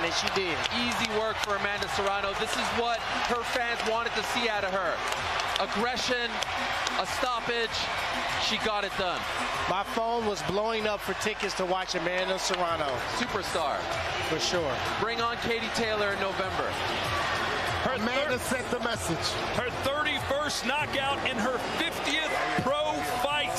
and she did. Easy work for Amanda Serrano. This is what her fans wanted to see out of her. Aggression, a stoppage. She got it done. My phone was blowing up for tickets to watch Amanda Serrano. Superstar. For sure. Bring on Katie Taylor in November. Amanda sent the message. Her 31st knockout in her 50th pro fight.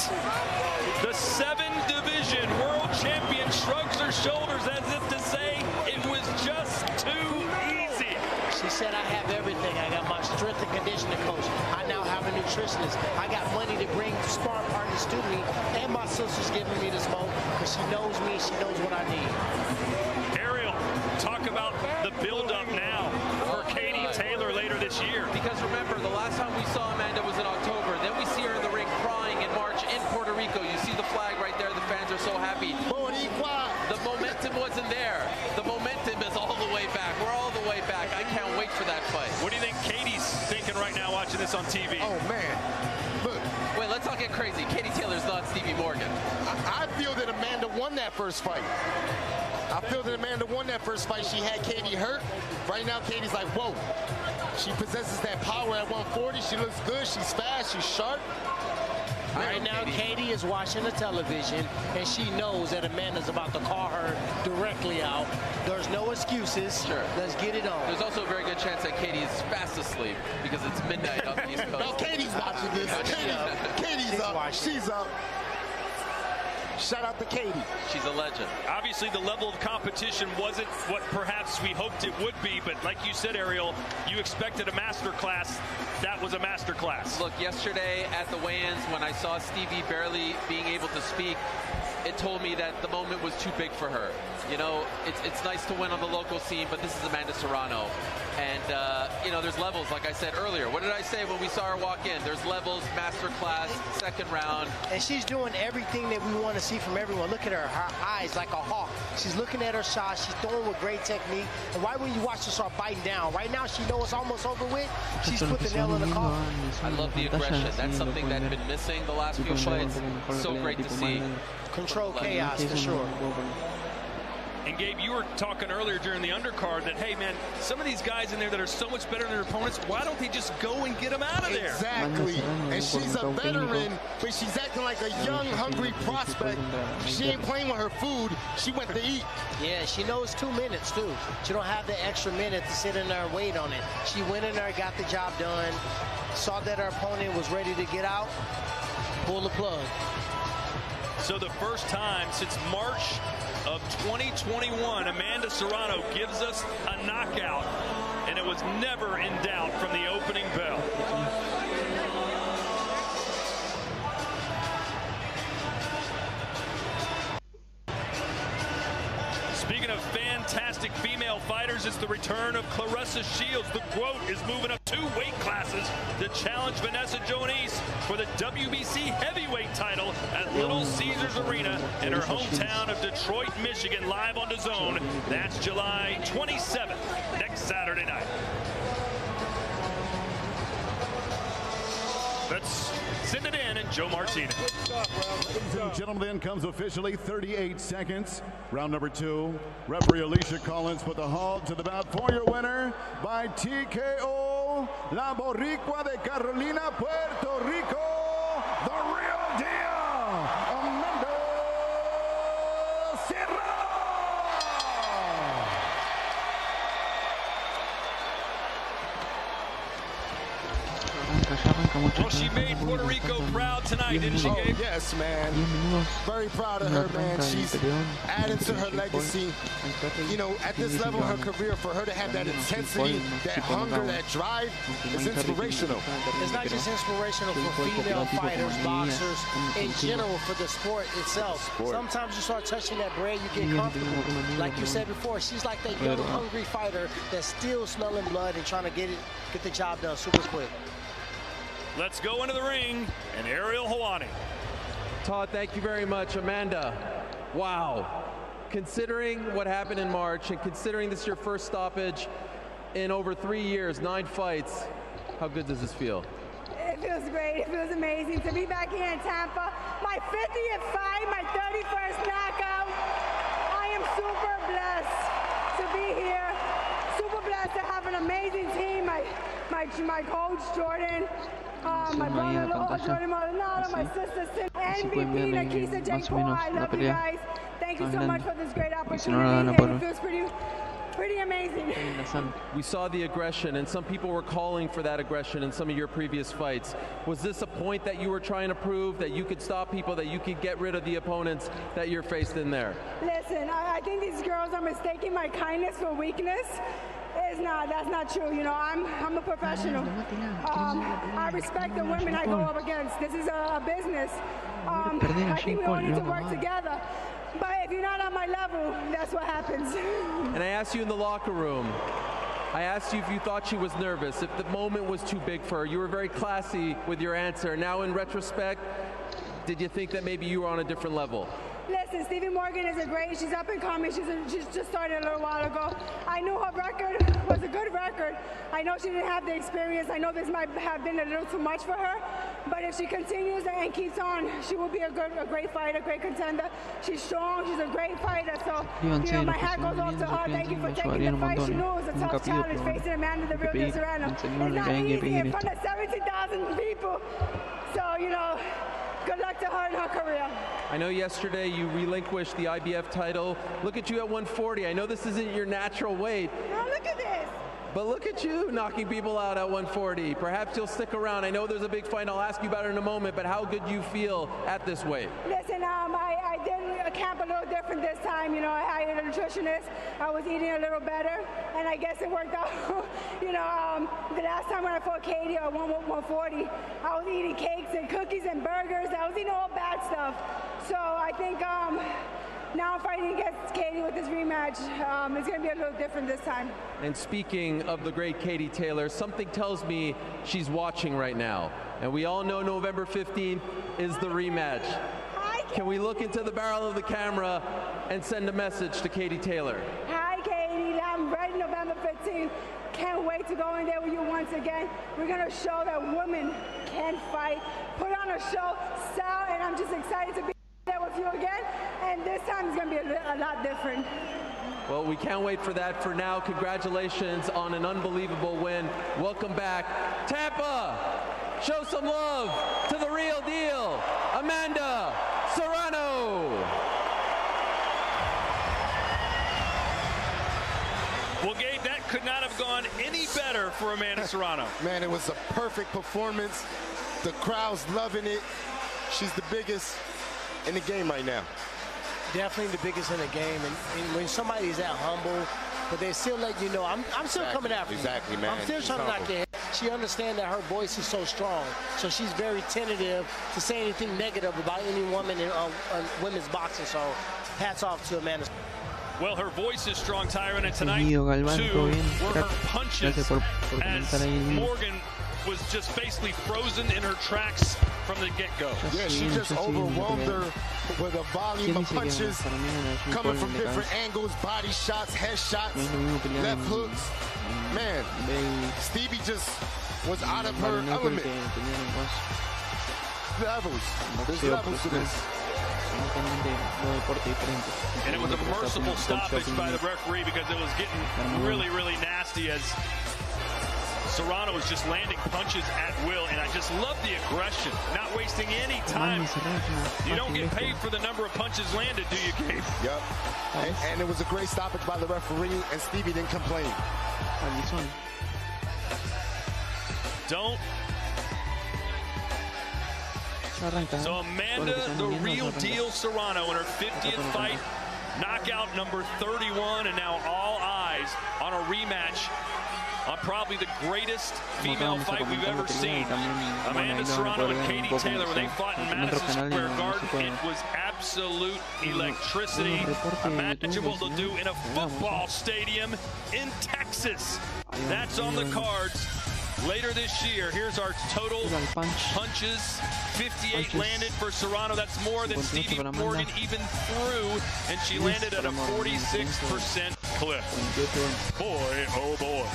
The 7-division world champion shrugs her shoulders as if to say it was just too easy. She said, I have everything. I got my strength and conditioning coach. I now have a nutritionist. I got money to bring sparring partners to me, and my sister's giving me the smoke because she knows me. She knows what I need. Ariel, talk about the build-up now for Katie Taylor later this year. Because remember, the last time we saw Amanda was in October. Then we see her in the ring crying in March in Puerto Rico. You see the flag right there. The fans are so happy. The momentum wasn't there. The momentum is all the way back. We're all the way back. I can't wait for that fight. What do you think Katie's thinking right now watching this on TV? Oh, man. Look. Wait, let's not get crazy. Katie Taylor's not Stevie Morgan. I feel that Amanda won that first fight. I feel that Amanda won that first fight. She had Katie hurt. Right now, Katie's like, whoa. She possesses that power at 140. She looks good. She's fast. She's sharp. Right now, Katie is watching the television, and she knows that Amanda's about to call her directly out. There's no excuses. Sure. Let's get it on. There's also a very good chance that Katie is fast asleep because it's midnight on the East Coast. No, Katie's watching this. Katie's up. She's up. Shout out to Katie. She's a legend. Obviously, the level of competition wasn't what perhaps we hoped it would be, but like you said, Ariel, you expected a master class. That was a master class. Look, yesterday at the weigh-ins, when I saw Stevie barely being able to speak, it told me that the moment was too big for her. You know, it's nice to win on the local scene, but this is Amanda Serrano. And, you know, there's levels, like I said earlier. What did I say when we saw her walk in? There's levels, master class, second round. And she's doing everything that we want to see from everyone. Look at her eyes like a hawk. She's looking at her shot. She's throwing with great technique. And right when you watch her start biting down, right now she knows it's almost over with. She's put the nail in the coffin. I love the aggression. That's something that had been missing the last few fights. So great to see. Control chaos, for sure. And Gabe, you were talking earlier during the undercard that, hey, man, some of these guys in there that are so much better than their opponents, why don't they just go and get them out of there? Exactly. And she's a veteran, but she's acting like a young, hungry prospect. She ain't playing with her food. She went to eat. Yeah, she knows 2 minutes, too. She don't have the extra minute to sit in there and wait on it. She went in there, got the job done, saw that her opponent was ready to get out, pull the plug. So the first time since March of 2021, Amanda Serrano gives us a knockout, and it was never in doubt from the opening bell. Speaking of fantastic female fighters, it's the return of Claressa Shields. The GOAT is moving up 2 weight classes to challenge Vanessa Joanise for the WBC heavyweight title at Little Caesars Arena in her hometown of Detroit, Michigan, live on DAZN. That's July 27th, next Saturday night. Let's send it in, and Joe Martinez. Ladies and gentlemen, comes officially 38 seconds. Round number 2. Referee Alicia Collins put the halt to the bout for your winner by TKO, La Boricua de Carolina, Puerto Rico, the real deal, Amanda Serrano. Well, she made Puerto Rico proud tonight, didn't she, Gabe? Oh, yes, man. Very proud of her, man. She's adding to her legacy. You know, at this level of her career, for her to have that intensity, that hunger, that drive, is inspirational. It's not just inspirational for female fighters, boxers, in general, for the sport itself. Sometimes you start touching that bread, you get comfortable. Like you said before, she's like that young, hungry fighter that's still smelling blood and trying to get the job done super quick. Let's go into the ring, and Ariel Helwani. Todd, thank you very much. Amanda, wow. Considering what happened in March and considering this is your first stoppage in over 3 years, 9 fights, how good does this feel? It feels great. It feels amazing to be back here in Tampa. My 50th fight, my 31st knockout. I am super blessed to to be here. Super blessed to have an amazing team. My coach, Jordan. My brother-in-law, Jordan Maldonado, my sister, MVP, Nakisa J. Paul. I love you guys. Thank you so much for this great opportunity. It feels pretty amazing. We saw the aggression, and some people were calling for that aggression in some of your previous fights. Was this a point that you were trying to prove, that you could stop people, that you could get rid of the opponents that you're faced in there? Listen, I think these girls are mistaking my kindness for weakness. That's not true. You know, I'm a professional. I respect the women I go up against. This is a business. I think we all need to work together. But if you're not on my level, that's what happens. And I asked you in the locker room, I asked you if you thought she was nervous, if the moment was too big for her. You were very classy with your answer. Now in retrospect, did you think that maybe you were on a different level? Listen, Stevie Morgan is she's up and coming. She's just started a little while ago. I knew her record was a good record. I know she didn't have the experience. I know this might have been a little too much for her. But if she continues and keeps on, she will be a great fighter, a great contender. She's strong. She's a great fighter. So, my hat goes off to her. Thank you for taking the fight. She knew it was a tough challenge facing Amanda the real Serrano. It's not easy in front of 70,000 people. So, good luck to her in her career. I know yesterday you relinquished the IBF title. Look at you at 140. I know this isn't your natural weight. Now look at this. But look at you knocking people out at 140. Perhaps you'll stick around. I know there's a big fight. I'll ask you about it in a moment, but how good you feel at this weight? Listen, I did a camp a little different this time. I hired a nutritionist. I was eating a little better, and I guess it worked out. The last time when I fought Katie at 140, I was eating cakes and cookies and burgers. I was eating all bad stuff. So I think now I'm fighting against Katie with this rematch. It's going to be a little different this time. And speaking of the great Katie Taylor, something tells me she's watching right now. And we all know November 15th is the rematch. Hi, Katie. Can we look into the barrel of the camera and send a message to Katie Taylor? Hi, Katie. I'm ready November 15th. Can't wait to go in there with you once again. We're going to show that women can fight, put on a show, sell, and I'm just excited to be there with you again, and this time it's going to be a lot different. Well, we can't wait for that. For now, congratulations on an unbelievable win. Welcome back. Tampa, show some love to the real deal, Amanda Serrano. Well, Gabe, that could not have gone any better for Amanda Serrano. Man, it was a perfect performance. The crowd's loving it. She's the biggest in the game right now. Definitely the biggest in the game, and when somebody's that humble, but they still let you know, I'm still coming after you. Exactly, man. I'm still trying to knock your head. She understands that her voice is so strong, so she's very tentative to say anything negative about any woman in women's boxing. So hats off to Amanda. Well, her voice is strong, Tyron, and tonight, too, were her punches as Morgan was just basically frozen in her tracks from the get-go. Yeah, she just overwhelmed her with a volume of punches coming from different angles, body shots, head shots, left hooks. Man, Stevie just was out of her element. There's levels to this. And it was a merciful stoppage by the referee because it was getting really, really nasty as Serrano was just landing punches at will, and I just love the aggression, not wasting any time. You don't get paid for the number of punches landed, do you, Gabe? Yep. And it was a great stoppage by the referee, and Stevie didn't complain. Don't. So Amanda, the real deal Serrano, in her 50th fight, knockout number 31, and now all eyes on a rematch on probably the greatest female fight we've ever seen. Amanda Serrano and Katie Taylor, when they fought in Madison Square Garden, it was absolute electricity. Imagine what they'll do in a football stadium in Texas. That's on the cards later this year. Here's our total punches. 58 landed for Serrano. That's more than Stevie Morgan even threw, and she landed at a 46% clip. Boy, oh boy.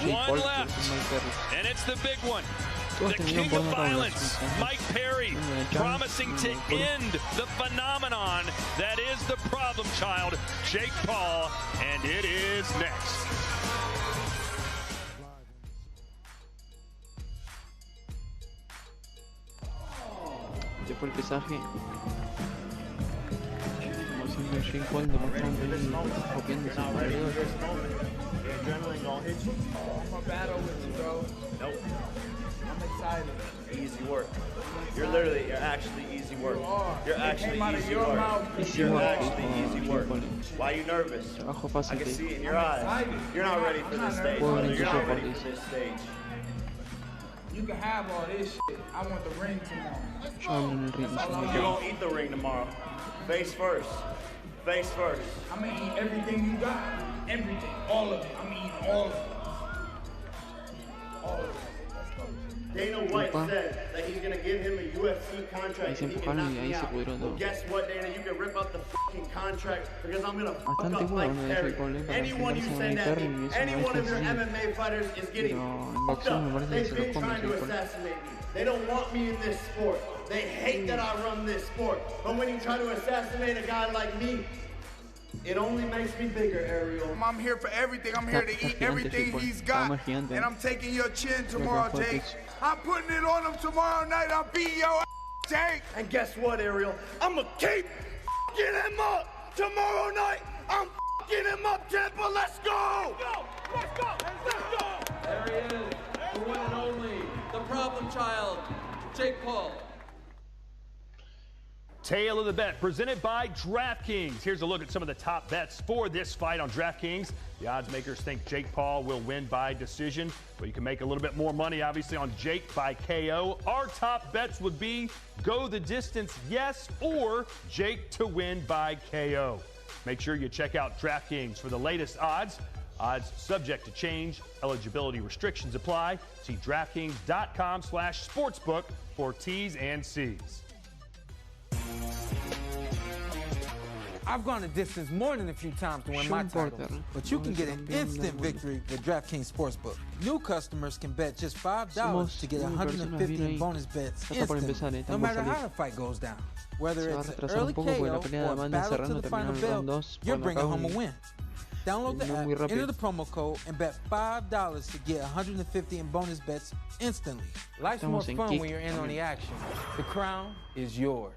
One left, and it's the big one. The king of violence, Mike Perry, promising to end the phenomenon that is the problem child, Jake Paul, and it is next. Por el pesaje, como siempre, Jake Paul demostrando copiándose el alrededor. Easy work. You're actually easy work. You're actually easy work. You're actually easy work. Why are you nervous? I can see it in your eyes. You're not ready for this stage, brother. You're not ready for this stage. You can have all this shit. I want the ring tomorrow. You won't eat the ring tomorrow. Face first. Face first. I'm gonna eat everything you got. Everything. All of it. I'm eating all of it. All of it. Dana White said that he's gonna give him a UFC contract if he can knock me out. Well, guess what, Dana? You can rip up the fucking contract because I'm gonna fuck up Mike Perry. Anyone you send at me, any one of your MMA fighters is getting fucked up. They've been trying to assassinate me. They don't want me in this sport. They hate that I run this sport. But when you try to assassinate a guy like me, it only makes me bigger, Ariel. I'm here for everything. I'm here to eat everything he's got. And I'm taking your chin tomorrow, Jake. I'm putting it on him tomorrow night. I'll beat your ass, Jake. And guess what, Ariel? I'm gonna keep fucking him up tomorrow night. I'm fucking him up, Tampa. Let's go. Let's go. Let's go. There he is, the one and only, the problem child, Jake Paul. Tale of the Bet, presented by DraftKings. Here's a look at some of the top bets for this fight on DraftKings. The odds makers think Jake Paul will win by decision, but you can make a little bit more money, obviously, on Jake by KO. Our top bets would be go the distance, yes, or Jake to win by KO. Make sure you check out DraftKings for the latest odds. Odds subject to change. Eligibility restrictions apply. See DraftKings.com/sportsbook for T's and C's. I've gone a distance more than a few times to win my title, but you can get an instant victory with DraftKings Sportsbook. New customers can bet just $5 to get 150 bonus bets instantly, no matter how the fight goes down. Whether it's an early KO or a battle to the final bell, you're bringing home a win. Download the app, enter the promo code, and bet $5 to get 150 in bonus bets instantly. Life's more fun when you're in on the action. The crown is yours.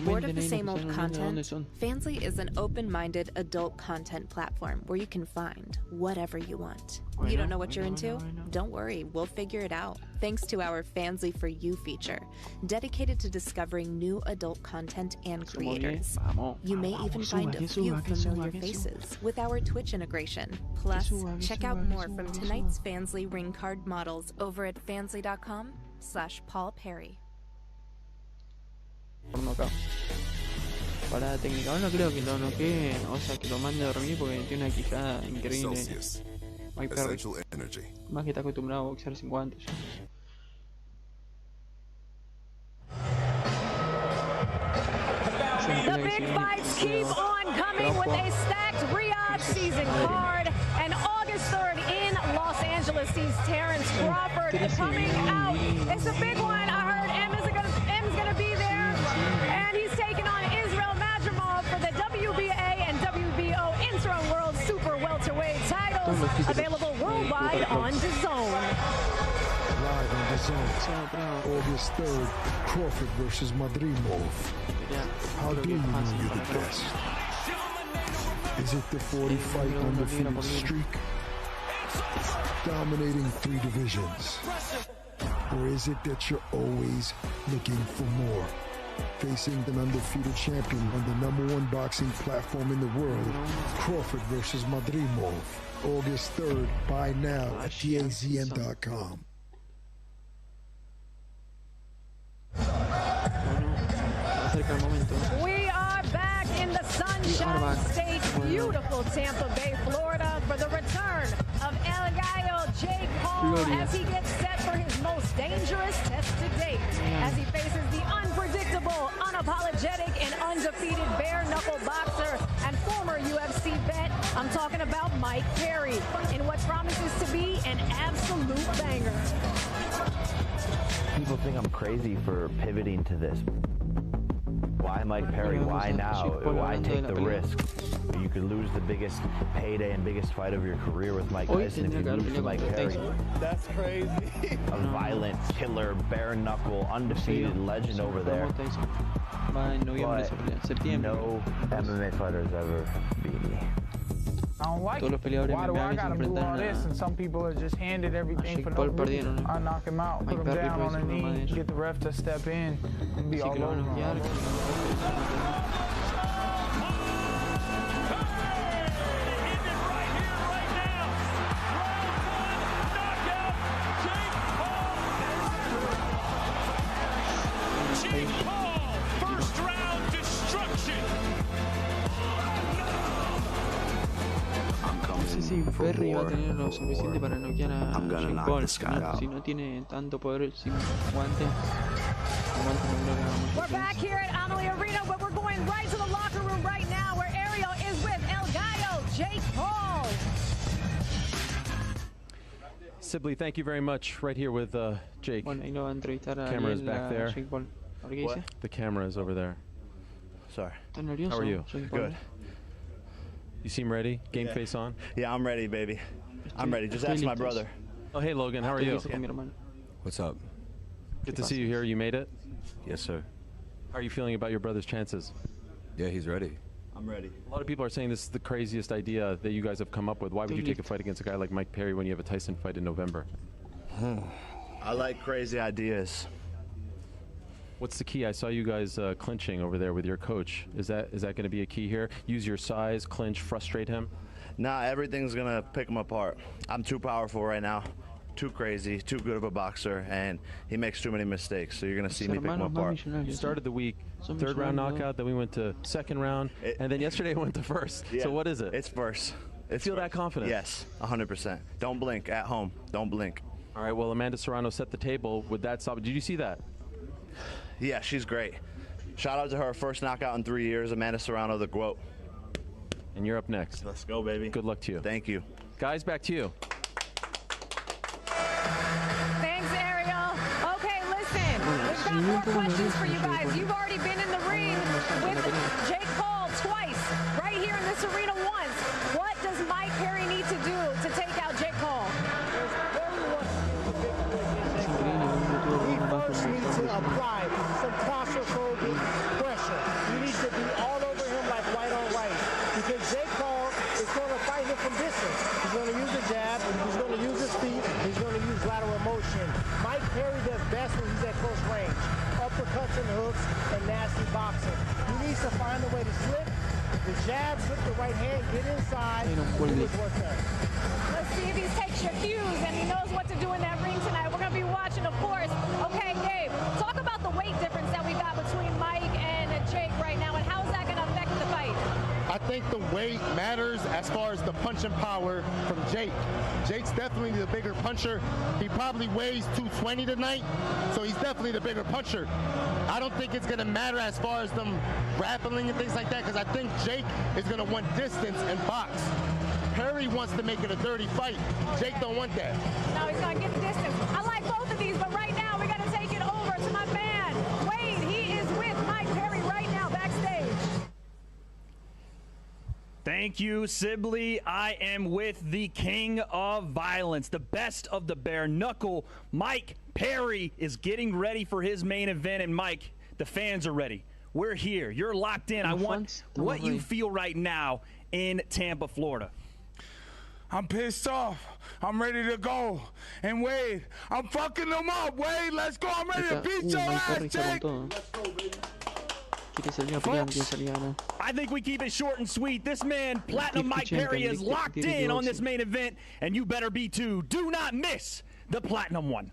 Bored of the same old content? Fansly is an open-minded adult content platform where you can find whatever you want. You don't know what you're into? Don't worry, we'll figure it out. Thanks to our Fansly for You feature, dedicated to discovering new adult content and creators. You may even find a few familiar faces with our Twitch integration. Plus, check out more from tonight's Fansly ring card models over at fansly.com/Paul Perry. Acá. Para técnica, no creo que lo noquee, o sea, que lo mande a dormir porque tiene una quijada increíble. Mike Perry. Más que está acostumbrado a boxear sin guantes. The big fights keep on coming with a stacked Riyadh season card. And August 3rd in Los Angeles sees Terrence Crawford coming out. It's a big one. I heard M's gonna be there. And he's taking on Israel Madrimov for the WBA and WBO interim world super welterweight titles. Available worldwide on DAZN. Live on DAZN. August 3rd, Crawford versus Madrimov. How do you know you're the best? Is it the 40-fight undefeated streak? Dominating 3 divisions? Or is it that you're always looking for more? Facing an undefeated champion on the #1 boxing platform in the world, Crawford versus Madrimov. August 3rd, buy now at DAZN.com. We are back in the Sunshine State, beautiful Tampa Bay, Florida, for the return of El Gallo Jake Paul as he gets set for his most dangerous test to date, as he faces the unpredictable, unapologetic, and undefeated bare-knuckle boxer and former UFC vet. I'm talking about Mike Perry in what promises to be an absolute banger. People think I'm crazy for pivoting to this. Why Mike Perry? Why now? Why take the risk? You could lose the biggest payday and biggest fight of your career with Mike Tyson if you lose to Mike Perry. That's crazy. A violent killer, bare knuckle, undefeated legend over there. But no MMA fighter has ever beat me. I don't like it. Why do I gotta do all this? And some people are just handed everything for no reason. I knock him out, put him down on a knee, get the ref to step in, and be all over him. Perry va a tener lo suficiente para noquear a Jake Paul. Si no tiene tanto poder sin guantes, we're back here at Amalie Arena, but we're going right to the locker room right now where Ariel is with El Gallo, Jake Paul. Sibley, thank you very much. Right here with Jake. Bueno, ahí lo va a entrevistar a Camera's back there. Jake Paul. What? The camera is over there. Sorry. How are you? Good. You seem ready? Game face on? Yeah, I'm ready, baby. I'm ready. Just ask my brother. Oh, hey, Logan. How are you? What's up? Good to see you here. You made it? Yes, sir. How are you feeling about your brother's chances? Yeah, he's ready. I'm ready. A lot of people are saying this is the craziest idea that you guys have come up with. Why would you take a fight against a guy like Mike Perry when you have a Tyson fight in November? I like crazy ideas. What's the key? I saw you guys clinching over there with your coach. Is that going to be a key here? Use your size, clinch, frustrate him? Nah, everything's going to pick him apart. I'm too powerful right now, too crazy, too good of a boxer, and he makes too many mistakes, so you're going to see me pick him apart. You started the week, third round knockout, then we went to second round, and then yesterday it went to first. Yeah, so what is it? It's first. Feel that confident? Yes, 100%. Don't blink at home. Don't blink. All right, well, Amanda Serrano set the table with that stop. Did you see that? Yeah, she's great. Shout out to her, first knockout in 3 years, Amanda Serrano, the GOAT. And you're up next. Let's go, baby. Good luck to you. Thank you. Guys, back to you. Thanks, Ariel. Okay, listen, we've got more questions for you guys. You've already been in the ring with Jake Paul twice, right here in this arena once. What does Mike Perry need to do to take out Jake Paul? He first needs to apply some claustrophobic pressure. You need to be all over him like white on white. Because Jake Paul is going to fight him from distance. He's going to use the jab, he's going to use his feet, he's going to use lateral motion. Mike Perry does best when he's at close range. Uppercuts and hooks and nasty boxing. He needs to find a way to slip the jab, slip the right hand, get inside, and do his work there. Let's see if he takes your cues and he knows what to do in that ring tonight. We're going to be watching, of course. Okay, Gabe, talk about the weight difference that we got between Mike and Jake right now, and how is that going to affect the fight? I think the weight matters as far as the punching power from Jake. Jake's definitely the bigger puncher. He probably weighs 220 tonight, so he's definitely the bigger puncher. I don't think it's going to matter as far as them grappling and things like that, because I think Jake is going to want distance and box. Perry wants to make it a dirty fight. Jake don't want that. No, he's going to get the distance. I like both of these, but right now we got to take it over to my man, Wade. He is with Mike Perry right now backstage. Thank you, Sibley. I am with the king of violence, the best of the bare knuckle. Mike Perry is getting ready for his main event, and Mike, the fans are ready. We're here. You're locked in. I want what you feel right now in Tampa, Florida. I'm pissed off. I'm ready to go. And Wade, I'm fucking them up. Wade, let's go. I'm ready to beat your ass, Jake. Folks, I think we keep it short and sweet. This man, Platinum Mike Perry, is locked in on this main event, and you better be too. Do not miss the Platinum one.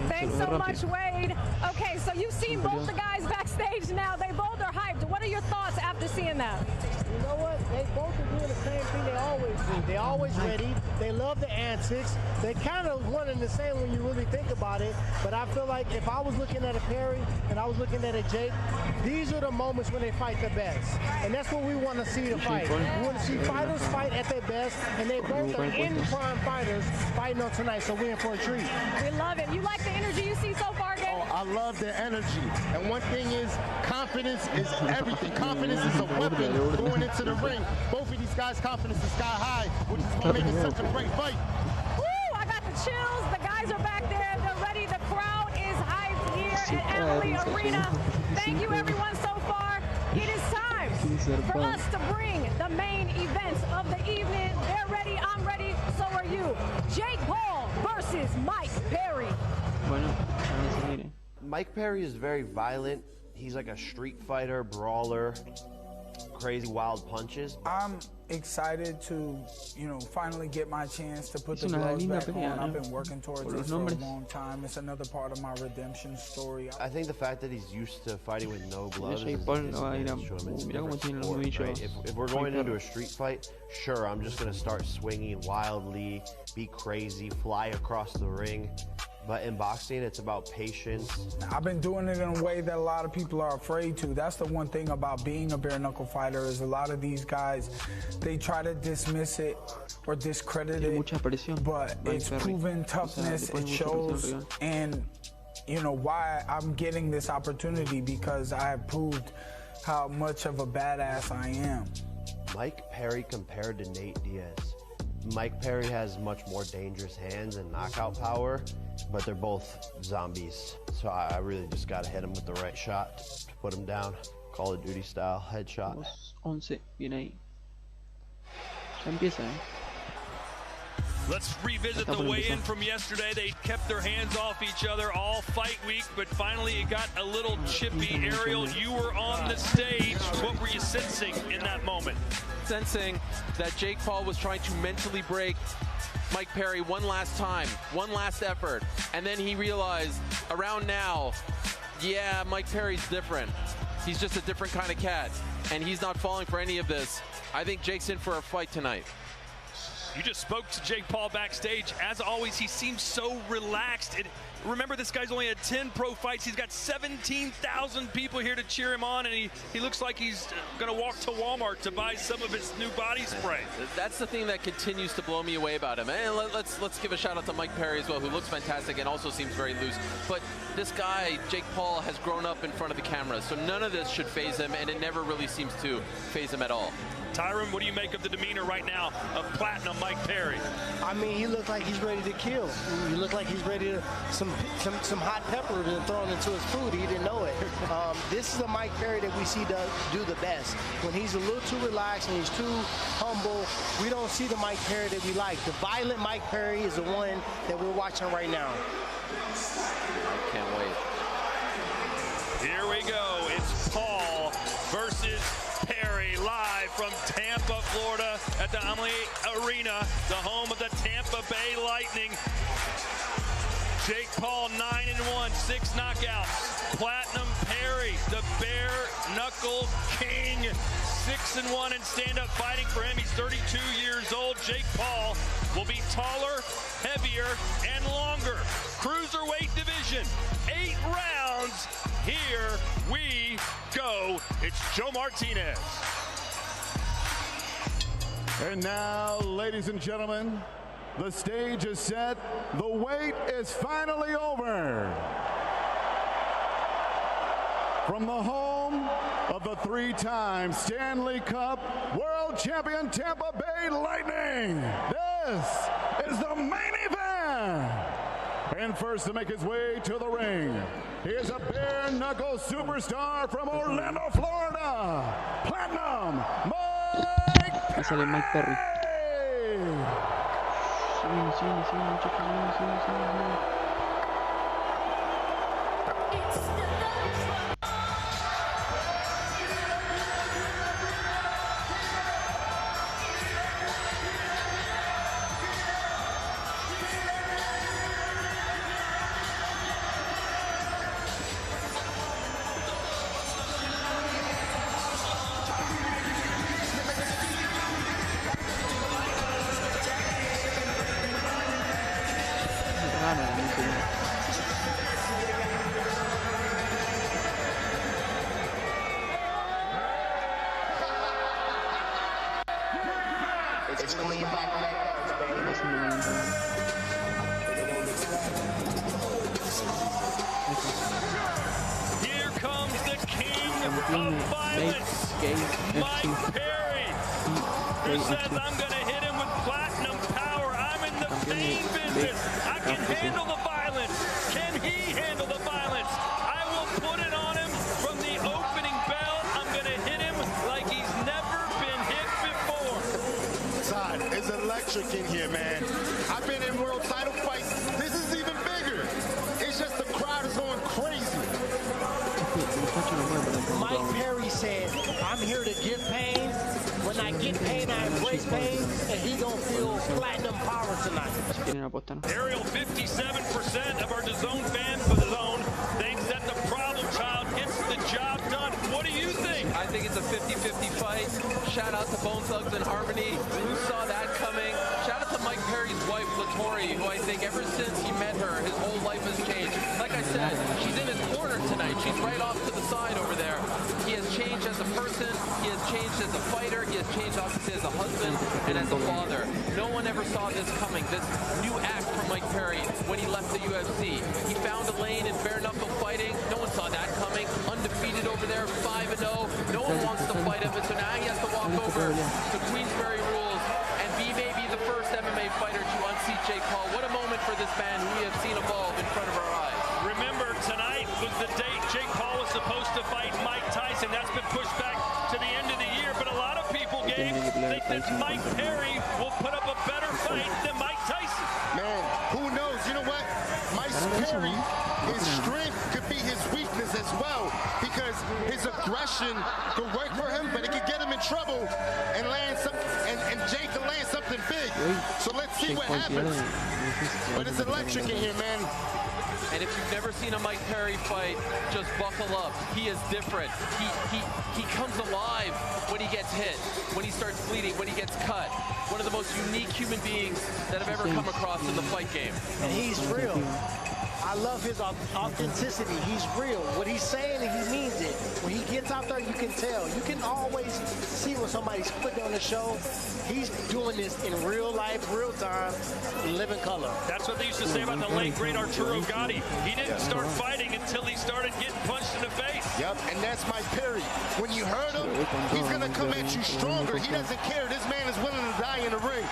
Thanks so much, Wade. Okay, so you've seen both the guys backstage now. They both are hyped. What are your thoughts after seeing that? You know what? They both are doing the same thing they always do. They're always ready. They love the antics. They kind of one and the same when you really think about it. But I feel like if I was looking at a Perry and I was looking at a Jake, these are the moments when they fight the best. And that's what we want to see to fight. We want to see fighters fight at their best, and they both are in-prime fighters fighting on tonight, so we're in for a treat. We love it. You like the energy you see so far, Gabe? Oh, I love the energy. And one thing is, confidence is everything. Confidence is a weapon going into the ring. Both of these guys' confidence is sky high, which is what makes it such a great fight. Woo! I got the chills. The guys are back there. They're ready. The crowd is hyped here at Emily Arena. Thank you, everyone, so far. It is time for us to bring the main events of the evening. They're ready. I'm ready. So are you. Jake Paul versus Mike Perry. Mike Perry is very violent. He's like a street fighter, brawler, crazy wild punches. I'm excited to, finally get my chance to put the gloves back on. I've been working towards this for a long time. It's another part of my redemption story. I think the fact that he's used to fighting with no gloves is If we're going into a street fight, sure, I'm just going to start swinging wildly, be crazy, fly across the ring. But in boxing, it's about patience. I've been doing it in a way that a lot of people are afraid to. That's the one thing about being a bare knuckle fighter is a lot of these guys, they try to dismiss it or discredit it, but it's proven toughness, it shows, and why I'm getting this opportunity because I have proved how much of a badass I am. Mike Perry compared to Nate Diaz. Mike Perry has much more dangerous hands and knockout power, but they're both zombies. So I really just got to hit him with the right shot to put him down. Call of Duty style headshot. 11, viene ahí. Ya empieza, Let's revisit the weigh-in from yesterday. They kept their hands off each other all fight week, but finally it got a little chippy. Ariel, you were on the stage. What were you sensing in that moment? Sensing that Jake Paul was trying to mentally break Mike Perry one last time, one last effort, and then he realized around now, yeah, Mike Perry's different. He's just a different kind of cat, and he's not falling for any of this. I think Jake's in for a fight tonight. You just spoke to Jake Paul backstage. As always, he seems so relaxed. And remember, this guy's only had 10 pro fights. He's got 17,000 people here to cheer him on, and he looks like he's going to walk to Walmart to buy some of his new body spray. That's the thing that continues to blow me away about him. And let's give a shout out to Mike Perry as well, who looks fantastic and also seems very loose. But this guy, Jake Paul, has grown up in front of the camera, so none of this should faze him, and it never really seems to faze him at all. Tyron, what do you make of the demeanor right now of Platinum Mike Perry? I mean, he looks like he's ready to kill. He looks like he's ready to some hot pepper to throw into his food. He didn't know it. This is a Mike Perry that we see do the best. When he's a little too relaxed and he's too humble, we don't see the Mike Perry that we like. The violent Mike Perry is the one that we're watching right now. I can't wait. Here we go. It's Paul versus Perry, live from Tampa, Florida at the Emily Arena, the home of the Tampa Bay Lightning. Jake Paul 9-1, 6 knockouts. Platinum Perry, the bare knuckle king, 6-1 in stand-up fighting for him. He's 32 years old. Jake Paul will be taller, heavier, and longer. Cruiserweight division, 8 rounds. Here we go. It's Joe Martinez. And now, ladies and gentlemen, the stage is set. The wait is finally over. From the home of the 3-time Stanley Cup World Champion Tampa Bay Lightning, this is the main event. And first to make his way to the ring, he is a bare-knuckle superstar from Orlando, Florida, Platinum Mike Perry. Here comes the king of violence, Mike Perry, who says, I'm going to hit him with platinum power. I'm in the pain business. I can handle the violence. Can he handle the violence? I will put it on him from the opening bell. I'm going to hit him like he's never been hit before. Todd, it's electric in here, man. I've been in world title fights. This is even bigger. It's just the crowd is going crazy. Mike Perry said, I'm here to give pain. When I get pain, I embrace pain, and he gonna feel platinum power tonight. Ariel, 57% of our DAZN fans for the zone thinks that the problem child gets the job done. What do you think? I think it's a 50-50 fight. Shout out to Bone Thugs and Harmony. Who saw that coming? Shout out to Mike Perry's wife, Latori, who I think ever since he met her, his whole life has changed. Like I said, she's in his corner tonight. She's right off to the side over there. He has changed as a person. He has changed as a fighter. He has changed, obviously, as a husband and as a father. No one ever saw this coming, this new act from Mike Perry when he left the UFC. He found a lane in bare knuckle fighting. No one saw that coming. Undefeated over there, 5-0. No one wants to fight him, and so now he has to walk over to Queensberry rules and be maybe the first MMA fighter to unseat Jake Paul. What a moment for this man who we have seen evolve in front of our eyes. Remember, tonight was the date Jake Paul was supposed to fight Mike Tyson. That's been pushed back to the end of the year, but a lot of people, Gabe, think that Mike Perry will put up a better fight than Mike Tyson. Man, who knows? You know what? Mike Perry, his strength could be his weakness as well, because his aggression could work for him, but it could get him in trouble and land some, and Jake can land something big. So let's see what happens. But it's electric in here, man. And if you've never seen a Mike Perry fight, just buckle up. He is different. He comes alive when he gets hit, when he starts bleeding, when he gets cut. One of the most unique human beings that I've ever come across in the fight game. And he's real. I love his authenticity. He's real. What he's saying, he means it. When he gets out there, you can tell. You can always see when somebody's putting on the show. He's doing this in real life, real time, in living color. That's what they used to say about the late, great Arturo Gatti. He didn't start fighting until he started getting punched in the face. Yep, and that's Mike Perry. When you hurt him, he's going to come at you stronger. He doesn't care. This man is willing to die in the ring.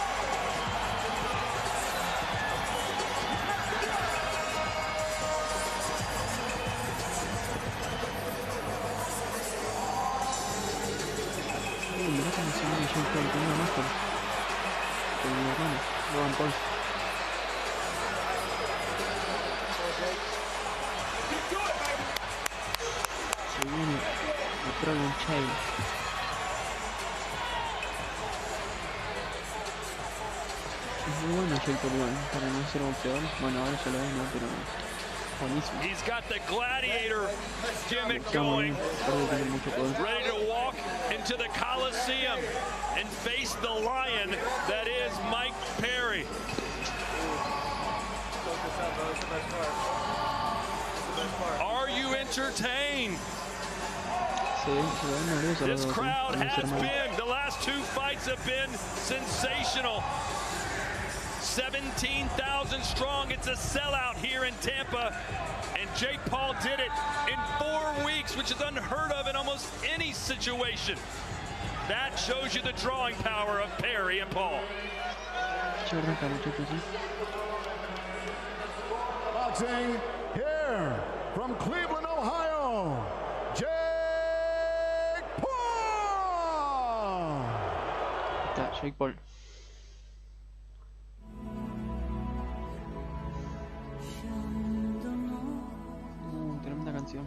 Se viene el Problem Child. Es muy bueno Jake Paul para no ser boxeador. Bueno, ahora ya lo es, ¿no? Pero buenísimo. He's got the gladiator gimmick going. Ready to walk into the Coliseum and face the lion that is Mike Perry. Are you entertained? This crowd has been, the last two fights have been sensational. 17,000 strong. It's a sellout here in Tampa. And Jake Paul did it in 4 weeks, which is unheard of in almost any situation. That shows you the drawing power of Perry and Paul. Boxing here from Cleveland, Ohio, Jake Paul. Jake Paul. Tremenda canción.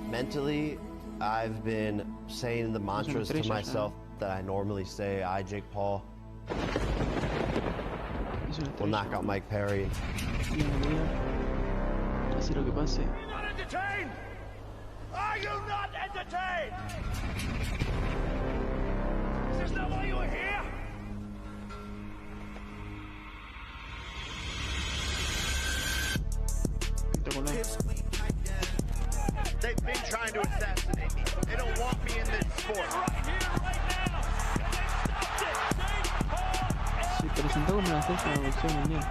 Mentally, I've been saying the mantras to myself that I normally say. I, Jake Paul, will knock out Mike Perry. Pase lo que pase. Are you not entertained? Are you not entertained? Is this not why you were here? They've been trying to assassinate me. They don't want me in this sport. Right here, right now. And they stopped it. Jake Paul presentó como una estrella de boxeo mundial.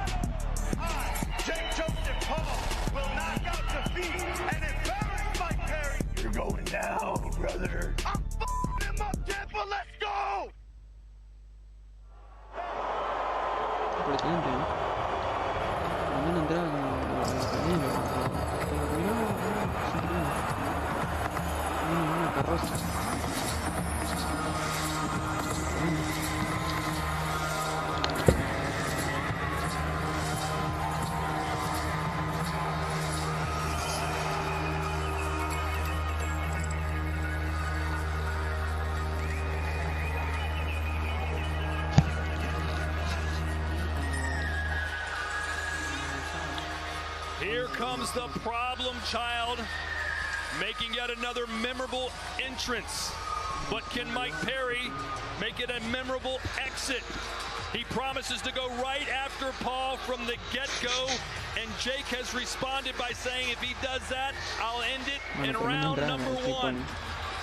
You're going down, brother. I'm f***ing him up, Tampa. Let's go. Impresionante, ¿no? Tremenda entrada como la una carroza. Here comes the problem child, making yet another memorable entrance. But can Mike Perry make it a memorable exit? He promises to go right after Paul from the get-go, and Jake has responded by saying if he does that, I'll end it in round number one.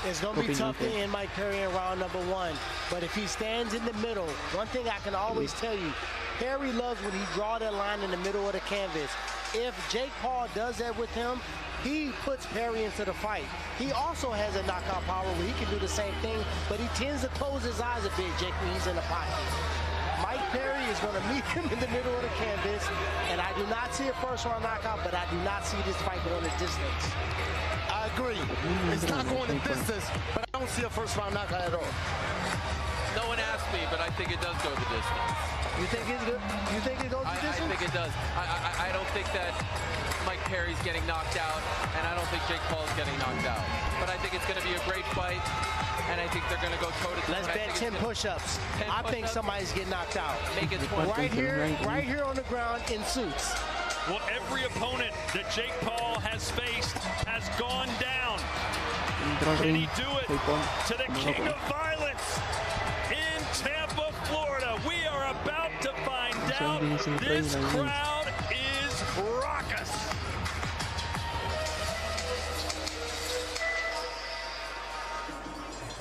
It's going to be tough to end Mike Perry in round number one, but if he stands in the middle, one thing I can always tell you, Perry loves when he draws that line in the middle of the canvas. If Jake Paul does that with him, he puts Perry into the fight. He also has a knockout power where he can do the same thing, but he tends to close his eyes a bit, Jake, when he's in the pocket. Mike Perry is going to meet him in the middle of the canvas, and I do not see a first-round knockout, but I do not see this fight going the distance. I agree. It's not going the distance, but I don't see a first-round knockout at all. No one asked me, but I think it does go the distance. You think it's good? You think it goes the distance? I think it does. I don't think that Mike Perry's getting knocked out, and I don't think Jake Paul's getting knocked out. But I think it's going to be a great fight, and I think they're going to go toe-to-toe. Let's bet 10 push-ups. I think somebody's getting knocked out. Make it 20. Right here on the ground in suits. Well, every opponent that Jake Paul has faced has gone down. Can he do it to the king of violence in Tampa, Florida? We are about to find out. This crowd is raucous.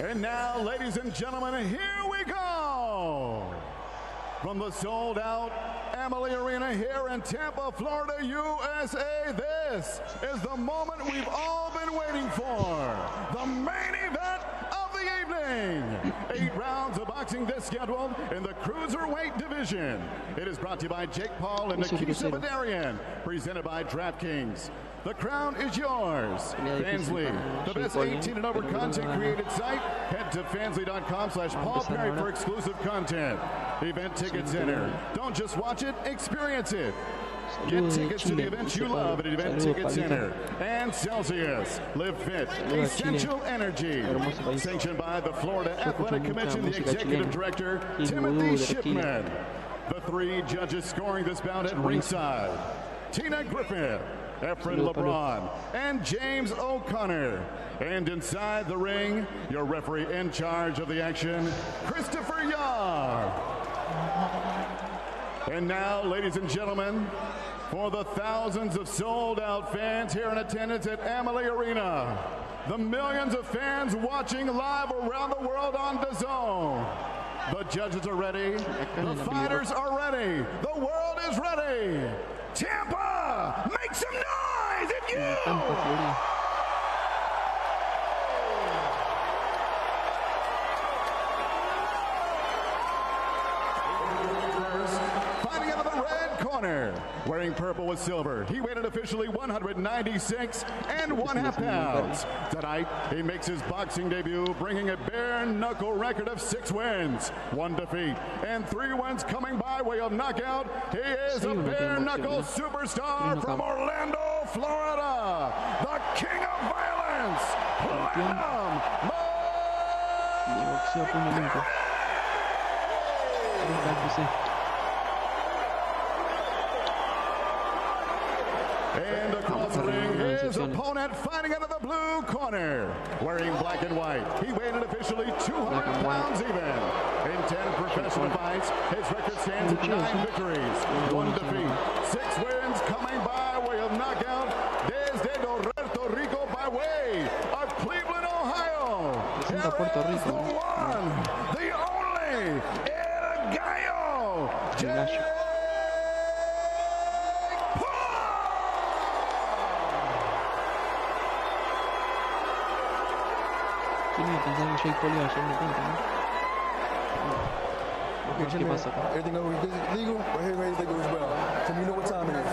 And now, ladies and gentlemen, here we go. From the sold-out Amalie Arena here in Tampa, Florida, USA, this is the moment we've all been waiting for. The main event of the evening. 8 rounds of boxing this scheduled in the cruiserweight division. It is brought to you by Jake Paul and Nikita Badarian, presented by DraftKings. The crown is yours. Fansly, the best 18 and over content created site. Head to fansly.com/Paul Perry for exclusive content. Event tickets enter. Don't just watch it, experience it. Get tickets to the events you love at Event Ticket Center. And Celsius, Live Fit, Essential Energy. Sanctioned by the Florida Athletic Commission, the Executive Director, Timothy Shipman. The 3 judges scoring this bout at ringside: Tina Griffith, Efren LeBron, and James O'Connor. And inside the ring, your referee in charge of the action, Christopher Yar. And now, ladies and gentlemen, for the thousands of sold-out fans here in attendance at Amalie Arena, the millions of fans watching live around the world on DAZN, the judges are ready, the fighters are ready, the world is ready. Tampa, make some noise if you... Wearing purple with silver, he weighed officially 196 1/2 pounds. Tonight, he makes his boxing debut, bringing a bare-knuckle record of 6 wins, 1 defeat, and 3 wins coming by way of knockout. He is a bare-knuckle superstar from Orlando, Florida, the king of violence, And across the ring, his opponent fighting out of the blue corner. Wearing black and white, he weighed in officially 200 pounds even. In 10 professional fights, his record stands at 9 victories, 1 defeat, 6 wins coming by way of knockout. Desde Puerto Rico by way of Cleveland, Ohio. Here is the one, the only, El Gallo, ¿Quién iba a pensar que Jake Paul iba a llegar tanto, no? ¿Qué pasa acá? Everything over legal, right here, ready to go as well. So you know what time it is.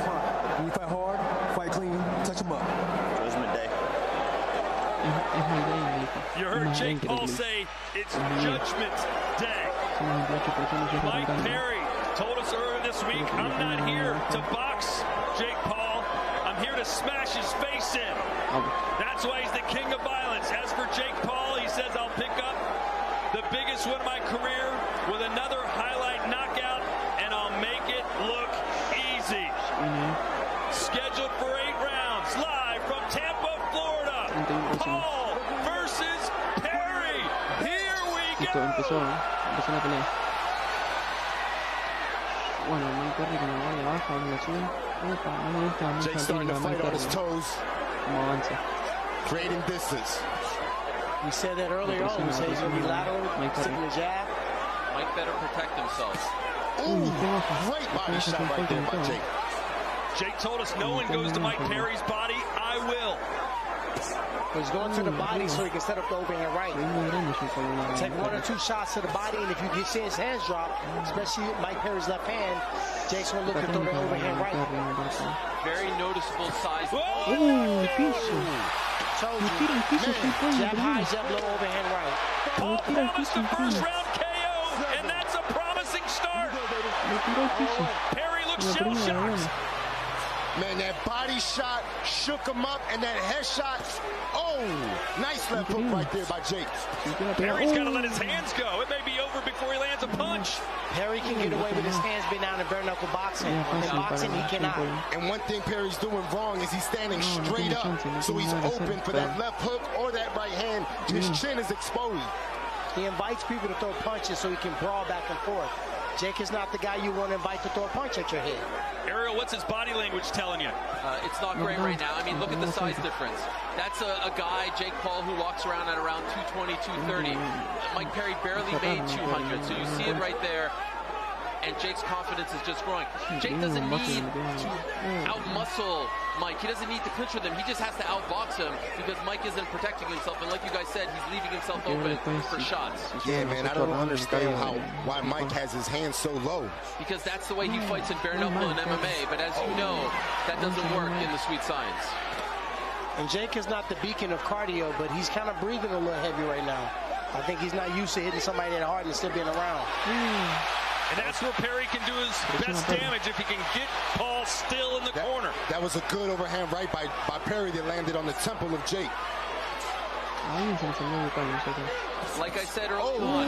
When you fight hard, fight clean, touch them up. Judgment Day. You heard Jake Paul say it's Judgment Day. Mike Perry told us earlier this week, I'm not here to box Jake Paul. I'm here to smash his face in. That's why he's the king of violence. As for Jake Paul, he says, I'll pick up the biggest win of my career with another highlight knockout, and I'll make it look easy. Scheduled for 8 rounds, live from Tampa, Florida. Paul versus Perry. Here we go. Empezó la pelea. Bueno, Mike Perry con la guardia baja, ahora la sube. Opa, no me gusta mucho la técnica de Mike Perry. Como avanza. Creating distance. We said that earlier on. We said he's going to be lateral, sticking the jab. Mike better protect himself. Ooh, great body shot right there by Jake. Jake told us no one goes to Mike Perry's body. I will. He's going to the body so he can set up the overhand right. Take 1 or 2 shots to the body, and if you can see his hands drop, especially Mike Perry's left hand, Jake's going to look to throw the overhand right. Very noticeable size. Oh, piso. Told you. Man, jab high, jab low, overhand right. Paul promised the first round KO, and that's a promising start. Perry looks shell-shocked. Man, that body shot shook him up, and that head shot, oh, nice left hook right there by Jake. Perry's got to let his hands go. It may be over before he lands a punch. Perry can get away with his hands being down in bare knuckle boxing. In boxing, he cannot. And one thing Perry's doing wrong is he's standing straight up, so he's open for that left hook or that right hand. His chin is exposed. He invites people to throw punches so he can brawl back and forth. Jake is not the guy you want to invite to throw a punch at your head. Ariel, what's his body language telling you? It's not great right now. I mean, look at the size difference. That's a guy, Jake Paul, who walks around at around 220, 230. Mike Perry barely made 200, so you see it right there. And Jake's confidence is just growing. Jake doesn't need to out-muscle Mike. He doesn't need to clinch with him. He just has to outbox him because Mike isn't protecting himself. And like you guys said, he's leaving himself open for shots. Yeah, man, I don't understand why Mike has his hands so low. Because that's the way he fights in bare knuckle and MMA. But as you know, that doesn't work in the sweet science. And Jake is not the beacon of cardio, but he's kind of breathing a little heavy right now. I think he's not used to hitting somebody that hard and still being around. And that's where Perry can do his best damage if he can get Paul still in the corner. That was a good overhand right by Perry that landed on the temple of Jake. Like I said earlier on,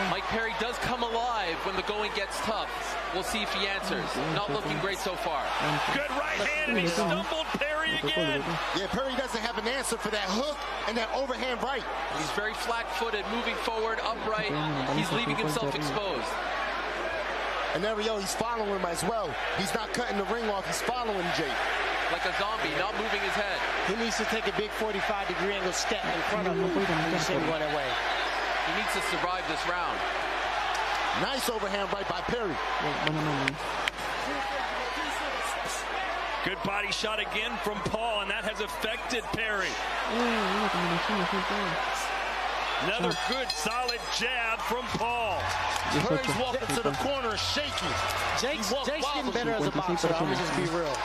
Mike Perry does come alive when the going gets tough. We'll see if he answers. Not looking great so far. Good right hand, and he stumbled Perry again. Yeah, Perry doesn't have an answer for that hook and that overhand right. He's very flat-footed, moving forward, upright. He's leaving himself exposed. And Ariel, he's following him as well. He's not cutting the ring off. He's following Jake. Like a zombie, not moving his head. He needs to take a big 45-degree angle step in front of him and send one away. He needs to survive this round. Nice overhand right by Perry. Good body shot again from Paul, and that has affected Perry. Another good, solid jab from Paul. Perry's walking to the corner shaky. Jake's getting better as a boxer. I'm going to just be real.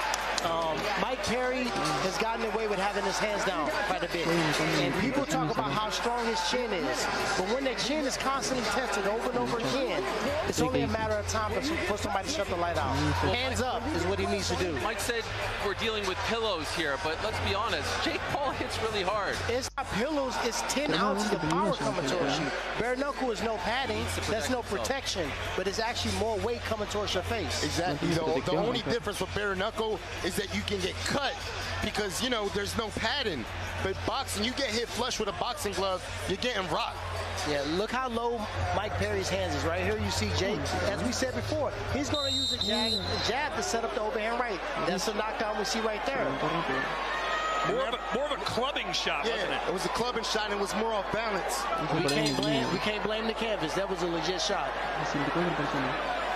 Mike Perry has gotten away with having his hands down quite a bit. And people talk about how strong his chin is. But when their chin is constantly tested over and over again, it's only a matter of time for somebody to shut the light out. Hands up is what he needs to do. Mike said we're dealing with pillows here, but let's be honest, Jake Paul hits really hard. It's not pillows, it's 10 ounces of power coming towards you. Bare knuckle is no padding, that's no protection, but it's actually more weight coming towards your face. Exactly. The only difference with bare knuckle is that you can get cut because, you know, there's no padding. But boxing, you get hit flush with a boxing glove, you're getting rocked. Yeah, look how low Mike Perry's hands is. Right here you see Jake. As we said before, he's going to use a jab to set up the overhand right. That's the knockdown we see right there. More of a clubbing shot, wasn't it? It was a clubbing shot and it was more off balance. We can't blame the canvas. That was a legit shot.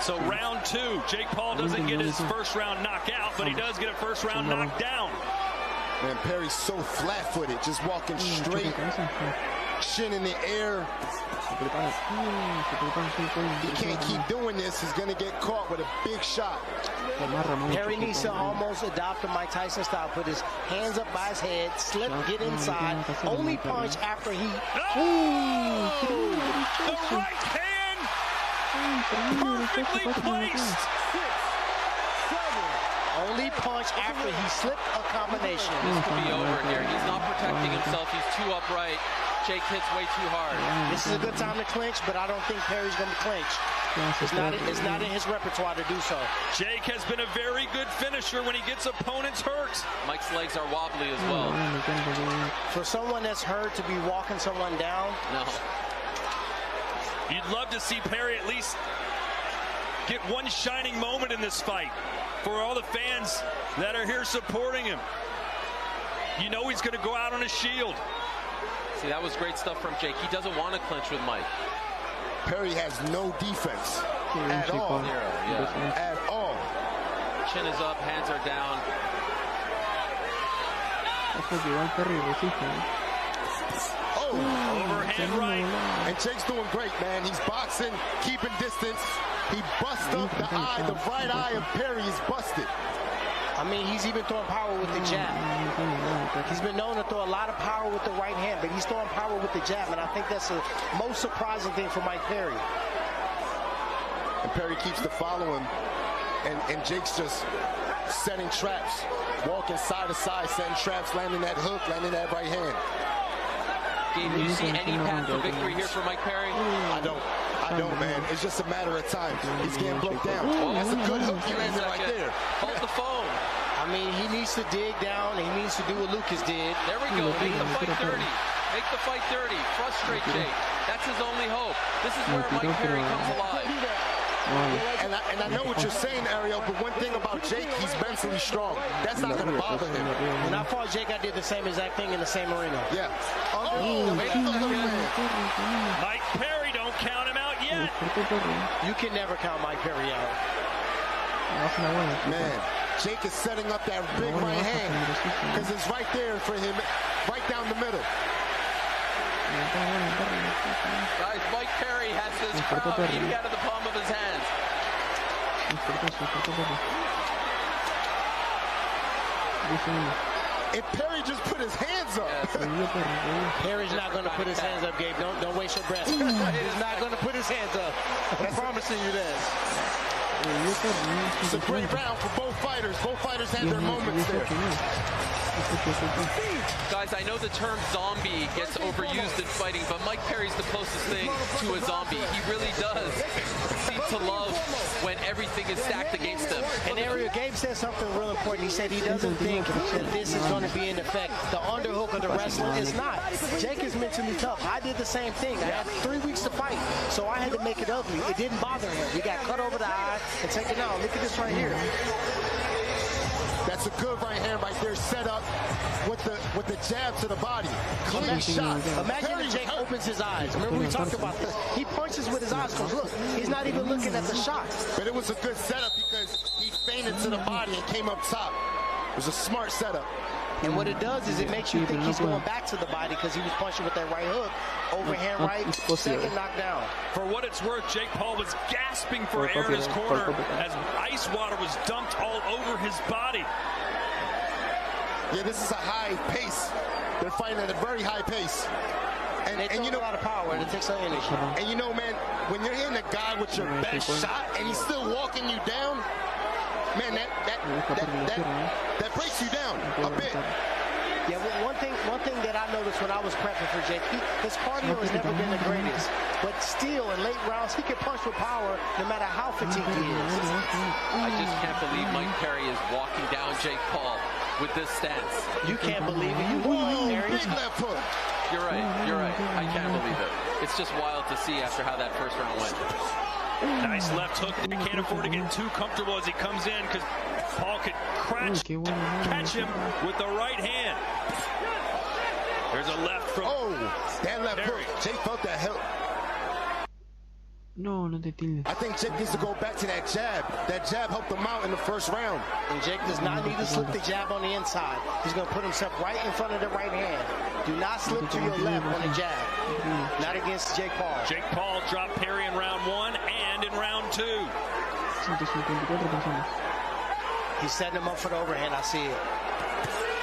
So round 2, Jake Paul doesn't get his first round knockout, but he does get a first round knockdown. Man, Perry's so flat-footed, just walking straight, chin in the air. He can't keep doing this. He's going to get caught with a big shot. Perry needs to almost adopt a Mike Tyson style. Put his hands up by his head, slip, get inside, only punch after he... The right hand! Perfectly placed! Only punch after he slipped a combination. This could be over here. He's not protecting himself. He's too upright. Jake hits way too hard. This is a good time to clinch, but I don't think Perry's going to clinch. It's not in his repertoire to do so. Jake has been a very good finisher when he gets opponents hurt. Mike's legs are wobbly as well. For someone that's hurt to be walking someone down. No. You'd love to see Perry at least get one shining moment in this fight for all the fans that are here supporting him. You know he's going to go out on a shield. See, that was great stuff from Jake. He doesn't want to clinch with Mike. Perry has no defense at all. At all. Chin is up, hands are down. Overhand right. And Jake's doing great, man. He's boxing, keeping distance. He busts up the eye. The right eye of Perry is busted. I mean, he's even throwing power with the jab. He's been known to throw a lot of power with the right hand, but he's throwing power with the jab, and I think that's the most surprising thing for Mike Perry. And Perry keeps to follow him, and Jake's just setting traps, walking side to side, setting traps, landing that hook, landing that right hand. Gabe, do you see any path to victory here for Mike Perry? I don't, man. It's just a matter of time. He's getting broke down. That's a good hook he landed right there. Hold the phone. I mean, he needs to dig down. He needs to do what Lucas did. There we go. Make the fight dirty. Make the fight dirty. Frustrate Jake. That's his only hope. This is where Mike Perry comes alive. And I know what you're saying, Ariel, but one thing about Jake, he's mentally strong. That's not going to bother him. When I fought Jake, I did the same exact thing in the same arena. Yeah. Mike Perry, don't count him out yet. You can never count Mike Perry out. Man, Jake is setting up that big right hand because it's right there for him, right down the middle. Guys, Mike Perry has this crowd eating out of the palm of his hands. If Perry just put his hands up. Perry's not going to put his hands up, Gabe. Don't waste your breath. He's not going to put his hands up. I'm promising you that. It's a great round for both fighters. Both fighters had their moments there. Guys, I know the term zombie gets overused in fighting, but Mike Perry's the closest thing to a zombie. He really does seem to love when everything is stacked against him. And Ariel, Gabe said something real important. He said he doesn't think that this is going to be in effect. The underhook of the wrestler is not. Jake is mentally tough. I did the same thing. I had 3 weeks to fight, so I had to make it ugly. It didn't bother him. He got cut over the eye and taken out. Look at this right here. That's a good right hand right there, set up with the jab to the body. Clean shot. Imagine if Jake opens his eyes. Remember we talked about this. He punches with his eyes because look, he's not even looking at the shot. But it was a good setup because he feinted to the body and came up top. It was a smart setup. And what it does is it makes you think he's going back to the body because he was punching with that right hook. Overhand right, second knockdown. For what it's worth, Jake Paul was gasping for air in his corner as ice water was dumped all over his body. Yeah, this is a high pace. They're fighting at a very high pace. And you know, a lot of power, and it takes some energy. And you know, man, when you're hitting a guy with your best shot and he's still walking you down, man, that breaks you down a bit. Yeah, well, one thing that I noticed when I was prepping for Jake, his cardio has never been the greatest. But still, in late rounds, he can punch with power no matter how fatigued he is. I just can't believe Mike Perry is walking down Jake Paul with this stance. You can't believe it. You whoa, big left hook. You're right. I can't believe it. It's just wild to see after how that first round went. Nice left hook. He can't afford to get too comfortable as he comes in because Paul could catch him with the right hand. There's a left from that left Perry. hook. Jake felt that help. No, no te tildes. I think Jake needs to go back to that jab. That jab helped him out in the first round. And Jake does not need to slip the jab on the inside. He's going to put himself right in front of the right hand. Do not slip to your left on the jab. Not against Jake Paul. Jake Paul dropped Perry in round 1 and in round 2. He's setting him up for the overhand. I see it.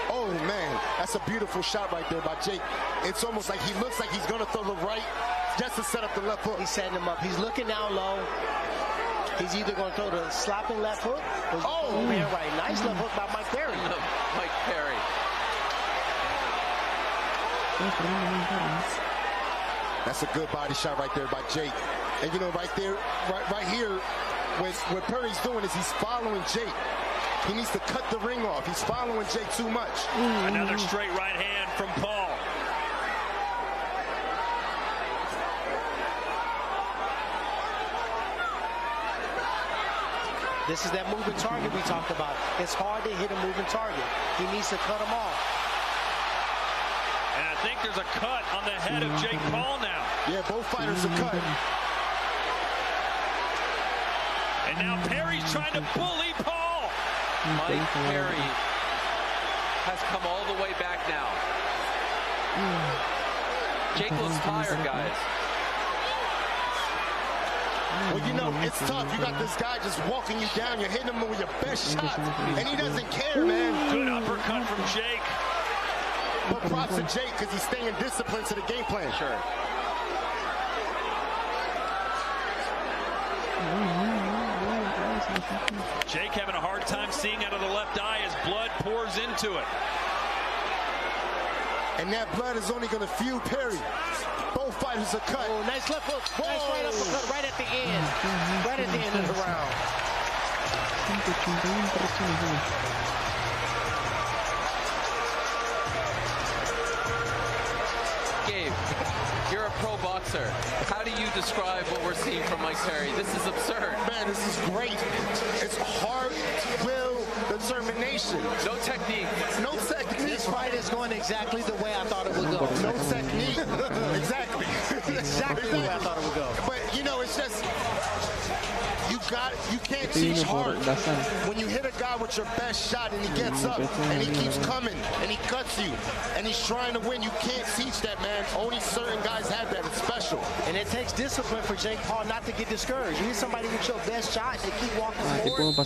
Oh, man. That's a beautiful shot right there by Jake. It's almost like he looks like he's going to throw the right just to set up the left hook. He's setting him up. He's looking down low. He's either going to throw the slapping left hook or overhand right. Nice left hook by Mike Perry. Mike Perry. That's a good body shot right there by Jake. And, you know, right there, right here, what Perry's doing is he's following Jake. He needs to cut the ring off. He's following Jake too much. Another straight right hand from Paul. This is that moving target we talked about. It's hard to hit a moving target. He needs to cut him off. And I think there's a cut on the head of Jake Paul now. Yeah, both fighters are cut. And now Perry's trying to bully Paul. Mike Perry has come all the way back now. Jake looks tired, guys. Well, you know, it's tough. You got this guy just walking you down. You're hitting him with your best shot, and he doesn't care, man. Good uppercut from Jake. But props to Jake because he's staying disciplined to the game plan. Sure. Jake having a hard time seeing out of the left eye as blood pours into it. And that blood is only going to fuel Perry. Both fighters are cut. Oh, nice left hook. Whoa. Nice right uppercut right at the end. Right at the end of the round. Gabe, you're a pro boxer. How do you describe what we're seeing from Mike Perry? This is absurd. Man, this is great. It's heart, will, determination. No technique. No technique. This fight is going exactly the way I thought it would go. No technique. Exactly. Exactly the way I thought it would go. But, you know, it's just, you can't teach hard. When you hit a guy with your best shot and he gets up and he keeps coming and he cuts you and he's trying to win, you can't teach that, man. Only certain guys have that. It's special. And it takes discipline for Jake Paul not to get discouraged. You hit somebody with your best shot, they keep walking forward.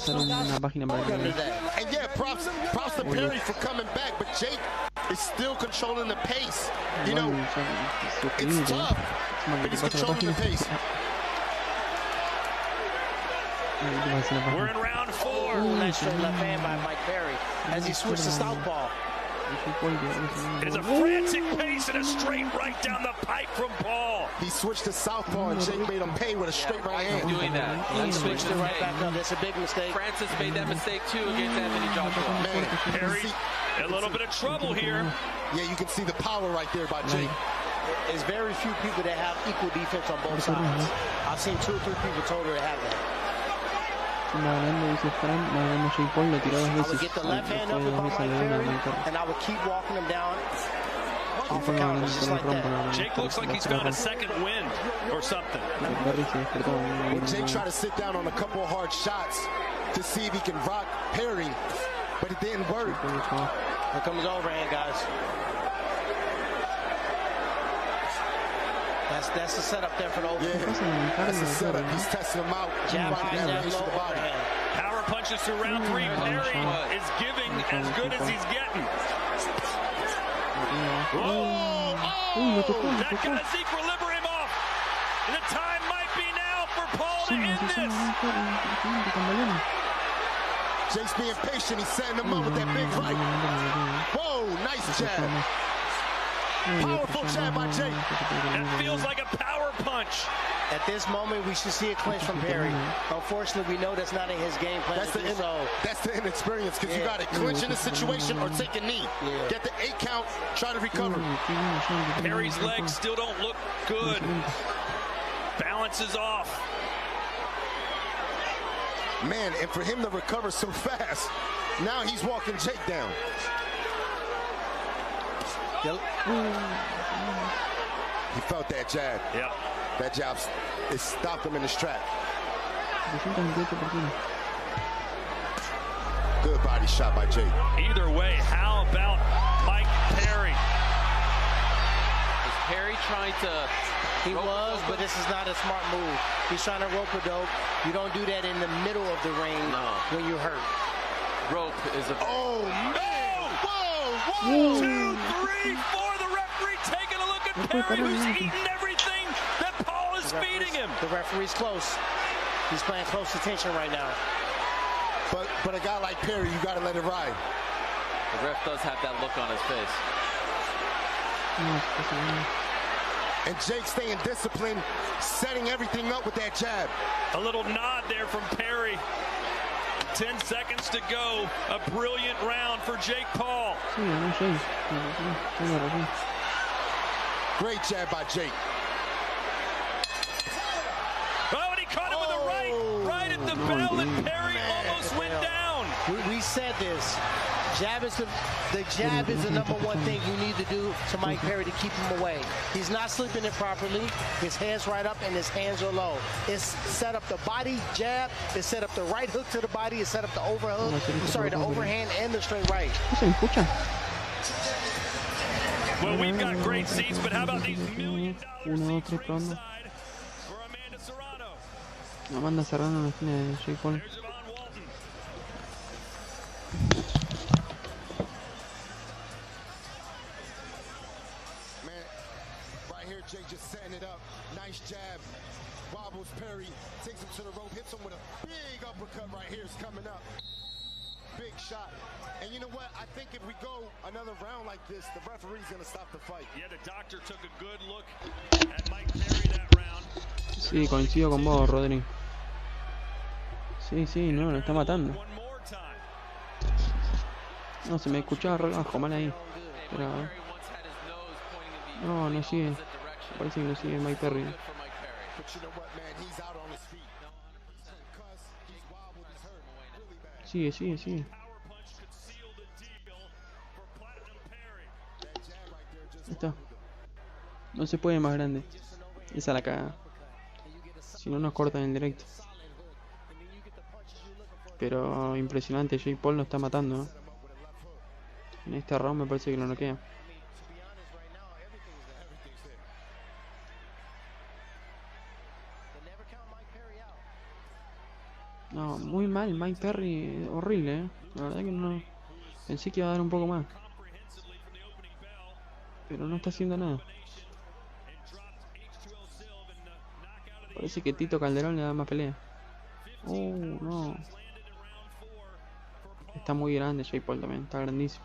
And yeah, props to Perry for coming back, but Jake is still controlling the pace. You know, it's tough, but he's controlling the pace. We're in round 4. Nice straight left hand by Mike Perry as he switched to southpaw. It's a frantic pace and a straight right down the pipe from Paul. He switched to southpaw and Jake made him pay with a straight right hand. Doing that. He switched it right back up. That's a big mistake. Francis made that mistake too against Anthony Joshua. Man, Perry, a little bit of trouble here. Yeah, you can see the power right there by Jake. There's very few people that have equal defense on both sides. I've seen 2 or 3 people total that have that. I would get the left hand up with Mike Perry, and I would keep walking him down. Just like that. Jake looks like he's found a second wind or something. Well, Jake tried to sit down on a couple of hard shots to see if he can rock Perry, but it didn't work. Here comes overhand, guys. That's the setup there for the overhand. Yeah, that's the setup. He's testing him out. Jab high, jab low, overhand. Power punches through round 3. Perry is giving as good as he's getting. That got his equilibrium off. The time might be now for Paul to end this. Jake's being patient. He's setting him up with that big right. Whoa, nice jab. Powerful jab by Jake. That feels like a power punch. At this moment, we should see a clinch from Perry. Unfortunately, we know that's not in his game plan. That's the inexperience, because you got to clinch in the situation or take a knee. Get the 8 count, try to recover. Perry's legs still don't look good. Balance is off. Man, and for him to recover so fast, now he's walking Jake down. He felt that jab. Yep. That jab, it stopped him in his track. Good body shot by Jake. Either way, how about Mike Perry? Is Perry trying to... He was, but this is not a smart move. He's trying to rope a dope. You don't do that in the middle of the ring when you're hurt. Rope is a... Oh, man! Whoa! 2, 3, 4. The referee taking a look at Perry, who's eating everything that Paul is feeding him. The referee's close. He's paying close attention right now. But a guy like Perry, you got to let it ride. The ref does have that look on his face. And Jake staying disciplined, setting everything up with that jab. A little nod there from Perry. 10 seconds to go. A brilliant round for Jake Paul. Great jab by Jake. Oh, and he caught him with a right at the bell, and Perry almost went down. We said this. The jab is the number one thing you need to do to Mike Perry to keep him away. He's not sleeping it properly. His hands right up and his hands are low. It's set up the body jab. It's set up the right hook to the body. It's set up the overhook. The overhand and the straight right. Well, we've got great seats, but how about these $1 million seats ringside for Amanda Serrano? Amanda Serrano en la esquina de Jake Paul. Jake just setting it up. Nice jab. Wobbles Perry. Takes him to the rope. Hits him with a big uppercut right here. Is coming up. Big shot. And you know what? I think if we go another round like this, the referee's going to stop the fight. Yeah, the doctor took a good look at Mike Perry that round. Sí, coincido con vos, Rodri. Sí, no, lo está matando. No, se me escuchaba re bajo, mal ahí. Pero... No sigue. Parece que no sigue Mike Perry. Sigue. Ahí está. No se puede más grande. Esa la caga. Si no nos cortan el directo. Pero impresionante, Jake Paul lo está matando, ¿no? En este round me parece que lo noquea. No, muy mal Mike Perry, horrible, ¿eh? La verdad que no... Pensé que iba a dar un poco más. Pero no está haciendo nada. Parece que Tito Calderón le da más pelea. No. Está muy grande Jake Paul también, está grandísimo.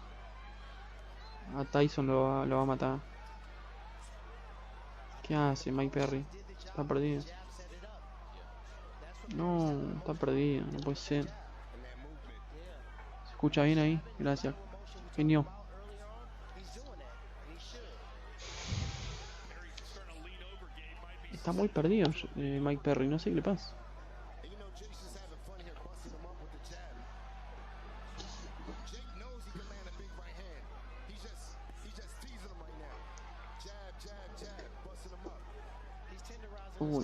A Tyson lo va a matar. ¿Qué hace Mike Perry? Está perdido. No, está perdido, no puede ser. ¿Se escucha bien ahí? Gracias. Genio. Está muy perdido Mike Perry, no sé qué le pasa.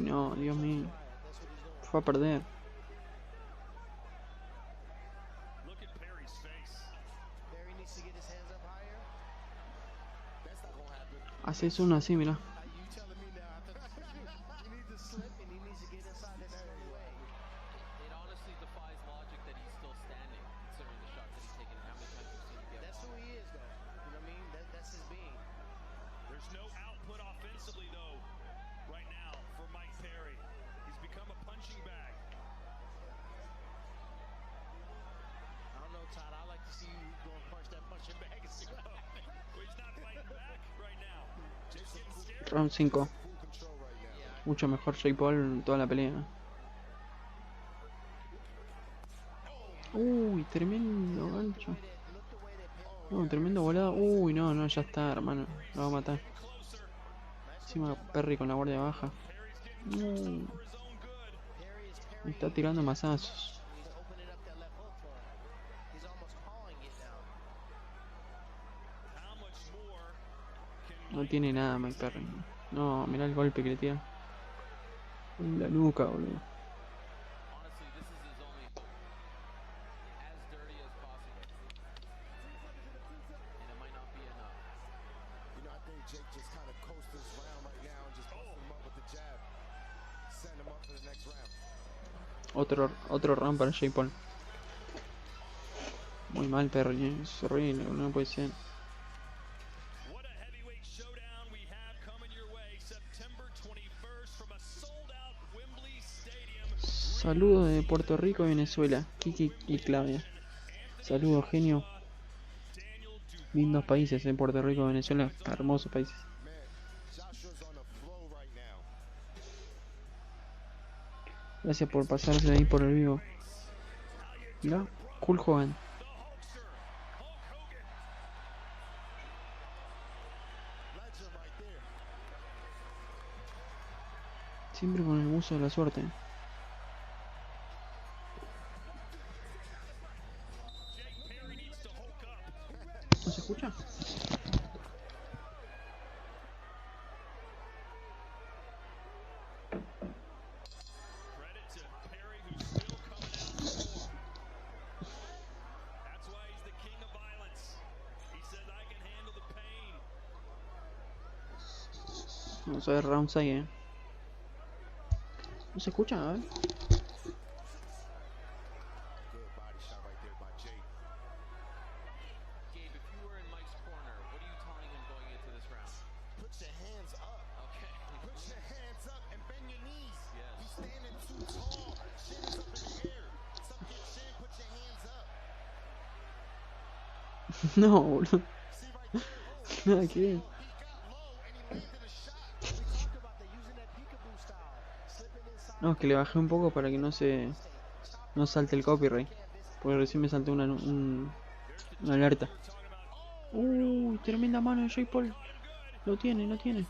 No, Dios mío. Fue a perder. Haces uno así, mira. Round 5. Mucho mejor Jake Paul en toda la pelea. Uy, tremendo gancho. No, tremendo volado. Uy, no, ya está, hermano. Lo va a matar. Encima Perry con la guardia baja. Me está tirando mazazos. No tiene nada Mike Perry. No, mirá el golpe que le tira. En la nuca, boludo. Otro round para Jake Paul. Muy mal, Perry. Es horrible, no puede ser. Saludos de Puerto Rico y Venezuela. Kiki y Claudia. Saludos, genio. Lindos países en Puerto Rico y Venezuela. Hermosos países. Gracias por pasarse de ahí por el vivo. Mira, Hulk Hogan. Siempre con el uso de la suerte. ¿No se escucha? Vamos a ver round 6, ¿No se escucha? A ver. No, boludo. Nada que ver. No, es que le bajé un poco para que no salte el copyright. Porque recién me saltó una alerta. Tremenda mano de Jake Paul. Lo tiene.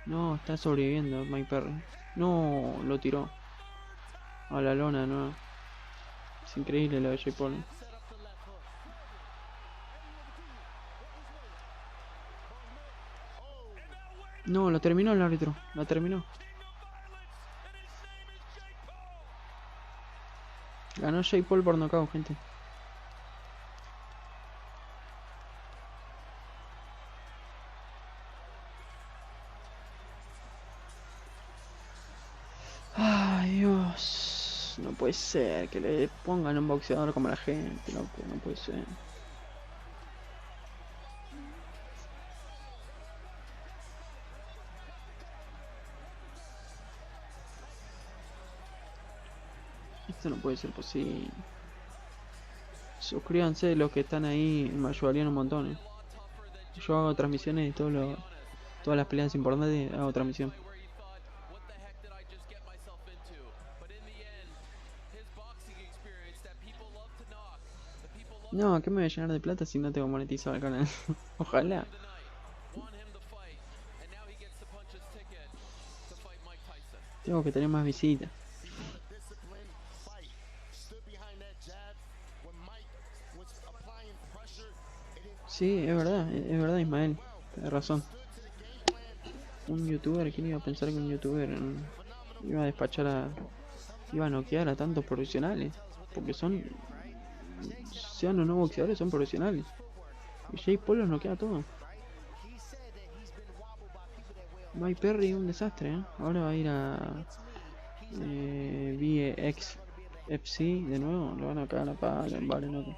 No, está sobreviviendo Mike Perry. No, lo tiró a la lona, no. Es increíble lo de Jake Paul. No, lo terminó el árbitro. Lo terminó. Ganó Jake Paul por nocaut, gente. Ay, Dios. No puede ser que le pongan un boxeador como la gente, loco. No puede ser. Esto no puede ser posible. Suscríbanse los que están ahí, me ayudarían un montón. Yo hago transmisiones de todas las peleas importantes, hago transmisión. No, ¿qué me voy a llenar de plata si no tengo monetizado el canal? Ojalá. Tengo que tener más visitas. Sí, es verdad Ismael, tienes razón. Un youtuber, ¿quién iba a pensar que un youtuber iba a despachar iba a noquear a tantos profesionales? Porque sean o no boxeadores, son profesionales. Y Jake Paul los noquea a todos. Mike Perry, un desastre, Ahora va a ir a VIVO de nuevo, lo van a cagar a palo en bares, loco.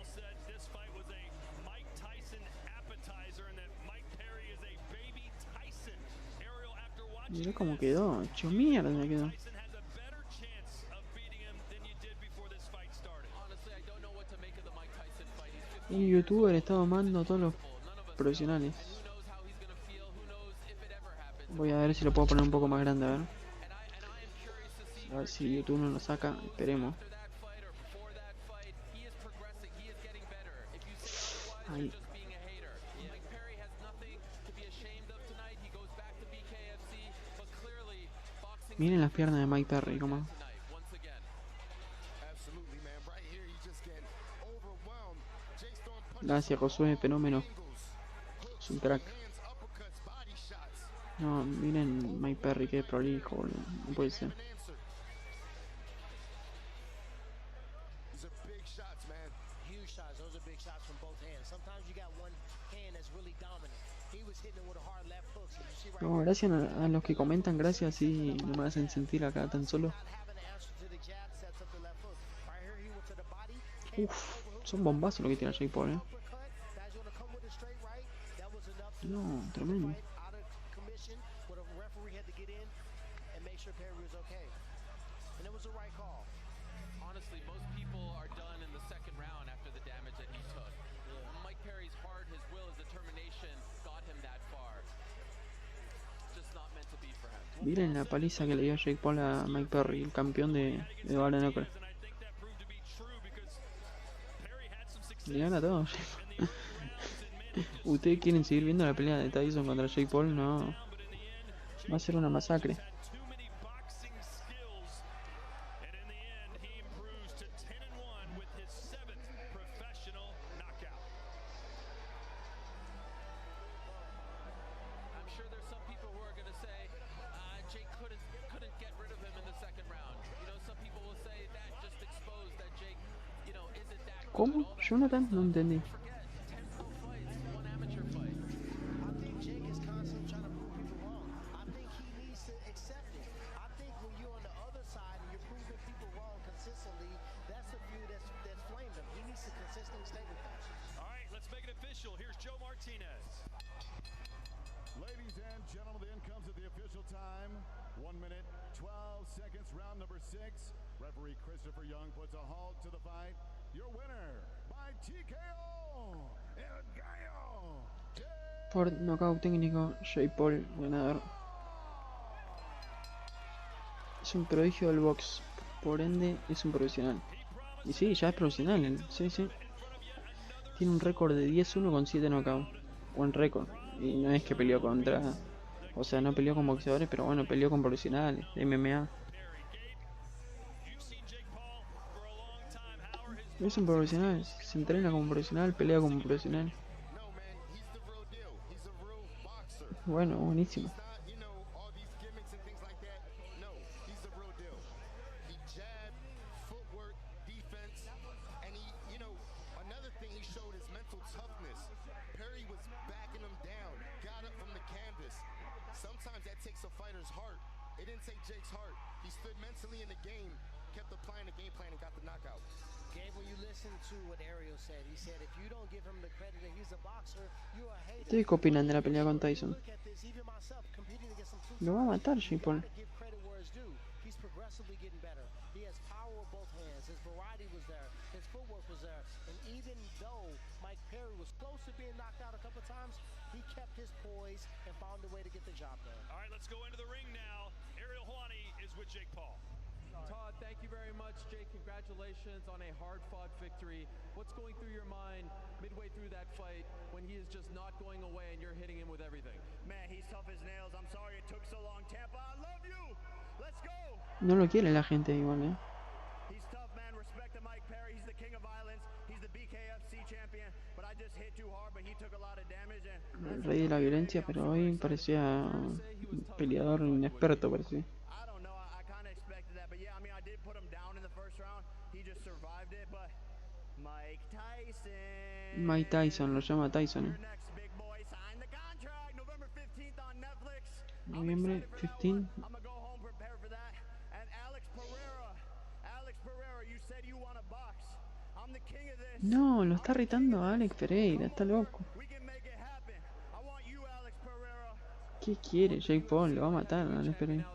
Mirá cómo quedó, hecho mierda me quedó. Un youtuber está domando a todos los profesionales. Voy a ver si lo puedo poner un poco más grande, a ver si YouTube no lo saca, esperemos. Ahí. Miren las piernas de Mike Perry, como. Gracias, Josué, fenómeno. Es un crack. No, miren Mike Perry, que prolijo, boludo. No puede ser. No, gracias a los que comentan, gracias, y no me hacen sentir acá tan solo. Uff, son bombazos lo que tira Jake Paul, No, tremendo. Honestly, most people are done in the second round after the damage that he took. Mike Perry's heart, his will, his determination got him that far. It's just not meant to be for him. Miren la paliza que le dio Jake Paul a Mike Perry, el campeón de Bare Knuckle. Le gana a todos. ¿Ustedes quieren seguir viendo la pelea de Tyson contra Jake Paul? No. Va a ser una masacre. ¿Cómo? Jonathan, no entendí. Ladies and gentlemen, in comes at the official time. 1 minute, 12 seconds, round number 6. Referee Christopher Young puts a halt to the fight. Your winner by TKO, El Gallo. Por nocaut técnico, Jake Paul, ganador. Es un prodigio del box, por ende es un profesional. Y sí, ya es profesional, sí. Tiene un récord de 10-1 con 7 knockouts. Buen récord. Y no es que peleó contra... O sea, no peleó con boxeadores, pero bueno, peleó con profesionales, MMA. Es un profesional, se entrena como profesional, pelea como profesional. Bueno, buenísimo. Sometimes that takes a fighter's heart. It didn't take Jake's heart. He stood mentally in the game, kept applying the game plan, and got the knockout. Gabe, when you listen to what Ariel said, he said if you don't give him the credit that he's a boxer, you are a hater. ¿Ustedes qué opinan de la pelea con Tyson? Lo va a matar Jake Paul. He's progressively getting better. He has power with both hands. His variety was there. His footwork was there. And even though Mike Perry was close to being knocked out a couple times, he kept his poise and found a way to get the job done. All right, let's go into the ring now. Ariel Helwani is with Jake Paul. Todd, thank you very much. Jake, congratulations on a hard-fought victory. What's going through your mind midway through that fight when he is just not going away and you're hitting him with everything? Man, he's tough as nails. I'm sorry it took so long. Tampa, I love you. Let's go. No lo quiere la gente igual, He's tough, man. Respect to Mike Perry. He's the king of violence. He's the BKFC champion. But I just hit too hard, but he took a lot of damage. El rey de la violencia, pero hoy parecía un peleador inexperto, parecía. Mike Tyson, lo llama Tyson. Noviembre 15. No, lo está retando a Alex Pereira, está loco. ¿Qué quiere Jake Paul? Lo va a matar a Alex Pereira.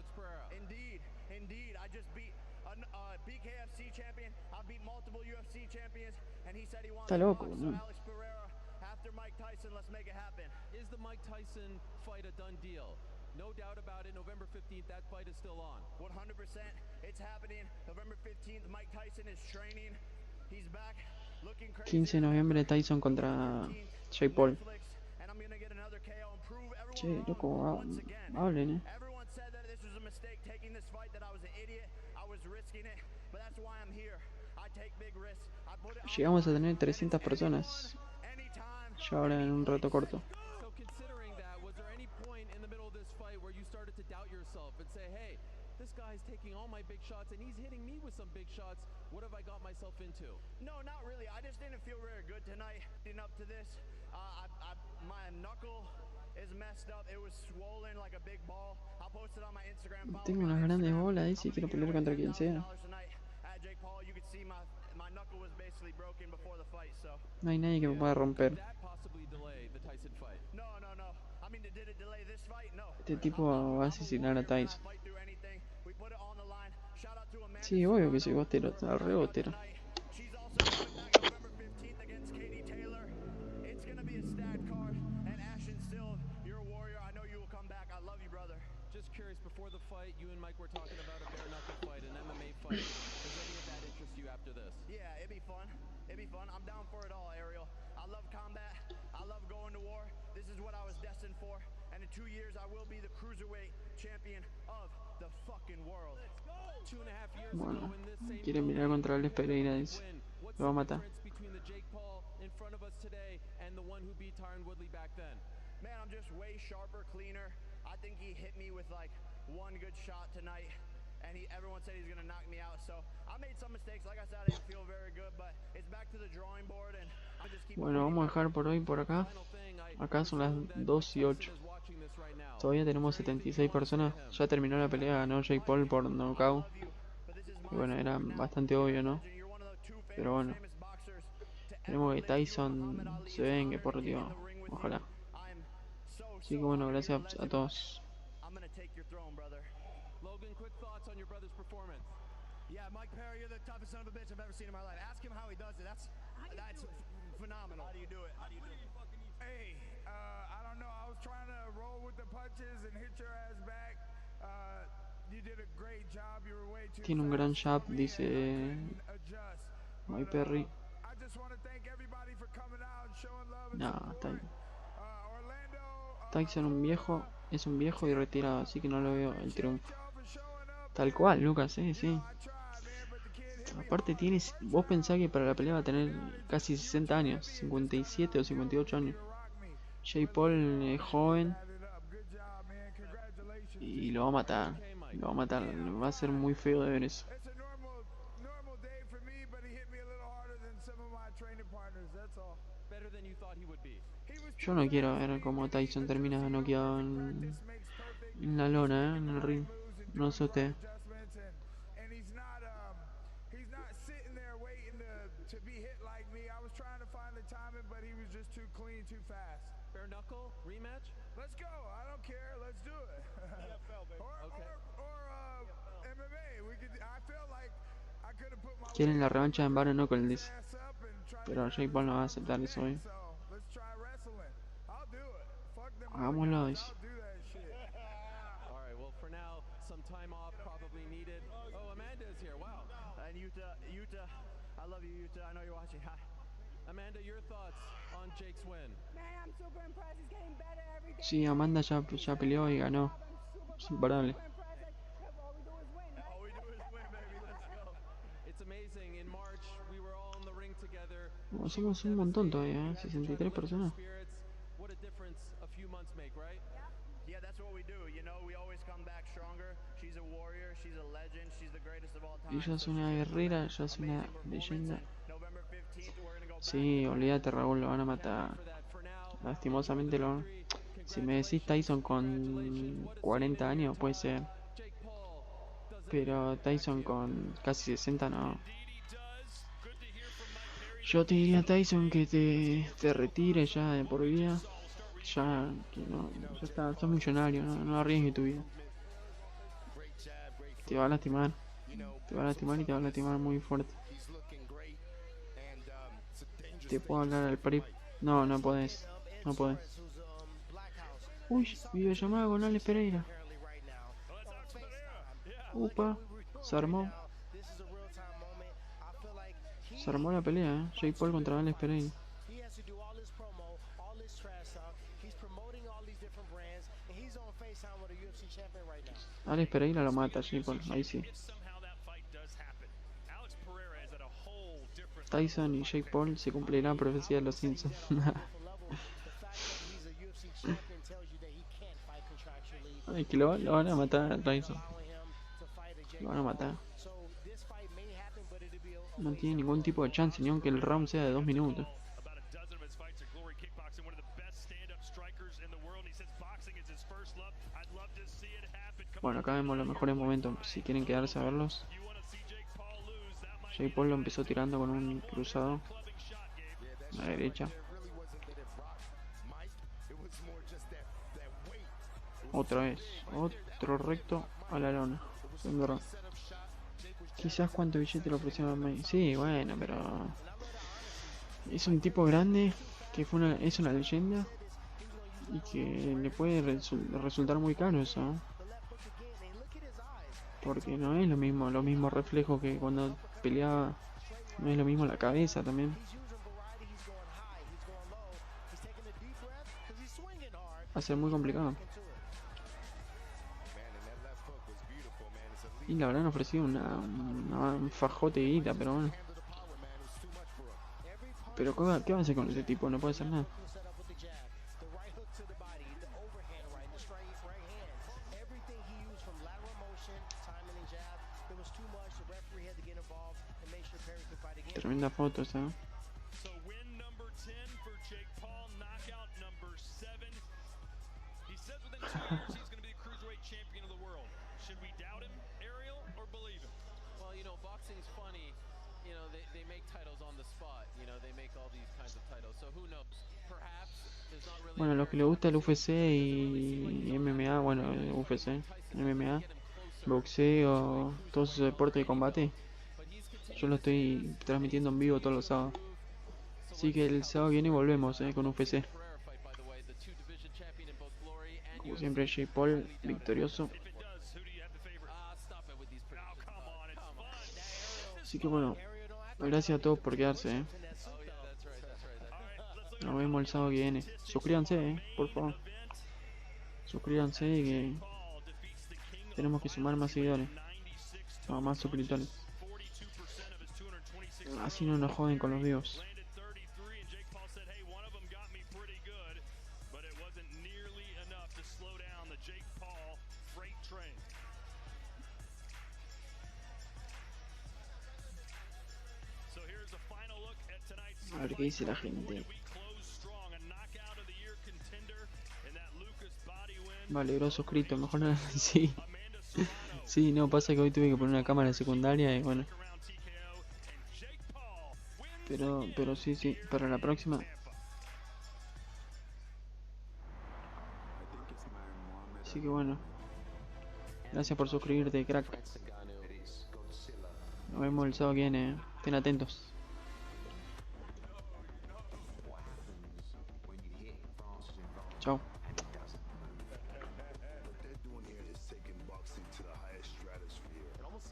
Está loco, ¿no? Is the Mike Tyson fight a done deal? No doubt about it. November 15th, that fight is still on. 100%. It's happening. November 15th, Mike Tyson is training. He's back. 15 de noviembre, Tyson contra Jake Paul. Che, loco, hablen, Llegamos a tener 300 personas. Ya ahora en un rato corto. started to doubt yourself and say, hey, this guy's taking all my big shots and he's hitting me with some big shots. What have I got myself into? No, not really. I just didn't feel very good tonight leading up to this. My knuckle is messed up. It was swollen like a big ball. I'll post it on my Instagram. Tengo unas grandes bolas, dice, quiero pelear contra quien sea. No hay nadie que me pueda romper. Este tipo va a asesinar a Tyson. Sí, obvio que soy botero, está re botero. Just curious, before the fight, you and Mike were talking about a bare knuckle fight, an MMA fight. Does any of that interest you after this? Yeah, it'd be fun. It'd be fun. I'm down for it all, Ariel. I love combat. I love going to war. This is what I was destined for. And in 2 years, I will be the cruiserweight champion of the fucking world. 2.5 years Bueno, quiere mirar contra el Pereira, dice. Lo va a matar. Man, I'm just way sharper, cleaner. I think he hit me with like one good shot tonight, and everyone said he's gonna knock me out. So I made some mistakes. Like I said, I didn't feel very good, but it's back to the drawing board, and I just keep. Bueno, vamos a dejar por hoy por acá. Acá son las 2:08. Todavía tenemos 76 personas. Ya terminó la pelea, ganó Jake Paul por knockout. Y bueno, era bastante obvio, ¿no? Pero bueno, tenemos que Tyson se vengue por Dios. Ojalá. Así que bueno, gracias a todos. Logan, quick thoughts on your brother's performance. Yeah, Mike Perry, you're the toughest son of a bitch I've ever seen in my life. Ask him how he does it. That's phenomenal. How do you do it? How do you do it? Hey, I don't know. I was trying to roll with the punches and hit your ass back. You did a great job. You were way too. Tiene un gran jab, dice Mike Perry. No, está bien. Tyson es un viejo y retirado, así que no lo veo el triunfo. Tal cual, Lucas, sí. Aparte vos pensás que para la pelea va a tener casi 60 años, 57 o 58 años. Jake Paul es joven y lo va a matar, va a ser muy feo de ver eso. Yo no quiero ver cómo Tyson termina noqueado en la lona, en el ring. No sé usted. Quieren la revancha en Bare Knuckle, dice. Pero Jake Paul no va a aceptar eso hoy. Hagámoslo, dice. Sí, Amanda ya peleó y ganó. Es imparable. Bueno, somos un montón todavía, 63 personas. Ella es una guerrera, ella es una leyenda. Sí, olvídate, Raúl, lo van a matar. Lastimosamente lo van. Si me decís Tyson con 40 años, puede ser. Pero Tyson con casi 60 no. Yo te diría, Tyson, que te retire ya de por vida. Ya, que no, ya está, sos millonario, no arriesgues tu vida. Te va a lastimar. Te va a lastimar y te va a lastimar muy fuerte. ¿Te puedo hablar al PRIP? No, no podés. No podés. Uy, videollamada con Alex Pereira. Upa, se armó. Se armó la pelea, Jake Paul contra Alex Pereira. Alex Pereira lo mata, Jake Paul, ahí sí. Tyson y Jake Paul se cumplirá la profecía de los Simpsons. Ay, que lo van a matar a Tyson. Lo van a matar. No tiene ningún tipo de chance, ni aunque el round sea de 2 minutos. Bueno, acá vemos los mejores momentos, si quieren quedarse a verlos. Jake Paul lo empezó tirando con un cruzado a la derecha. Otra vez, otro recto a la lona. Quizás cuánto billete le ofrecieron a May. Sí, bueno, pero es un tipo grande que es una leyenda y que le puede resultar muy caro eso, ¿no? Porque no es lo mismo reflejo que cuando peleaba, no es lo mismo la cabeza también. Va a ser muy complicado. Y le habrán ofrecido un fajote de guita, pero bueno. Pero ¿qué va a hacer con ese tipo? No puede hacer nada. Tremenda foto esa. Bueno, a los que les gusta el UFC y MMA, bueno, UFC, MMA, boxeo, todos esos deportes de combate, yo lo estoy transmitiendo en vivo todos los sábados. Así que el sábado viene volvemos con UFC. Como siempre, Jake Paul victorioso. Así que bueno, gracias a todos por quedarse. Nos vemos el sábado que viene. Suscríbanse, por favor. Suscríbanse y que tenemos que sumar más seguidores. No, más suscriptores. Así no nos joden con los vivos. A ver qué dice la gente. Vale, bro, suscrito, mejor nada. Sí. Sí, no, pasa que hoy tuve que poner una cámara secundaria y bueno. Pero sí, para la próxima. Así que bueno. Gracias por suscribirte, crack. Nos vemos el sábado que viene. Estén atentos. Chao.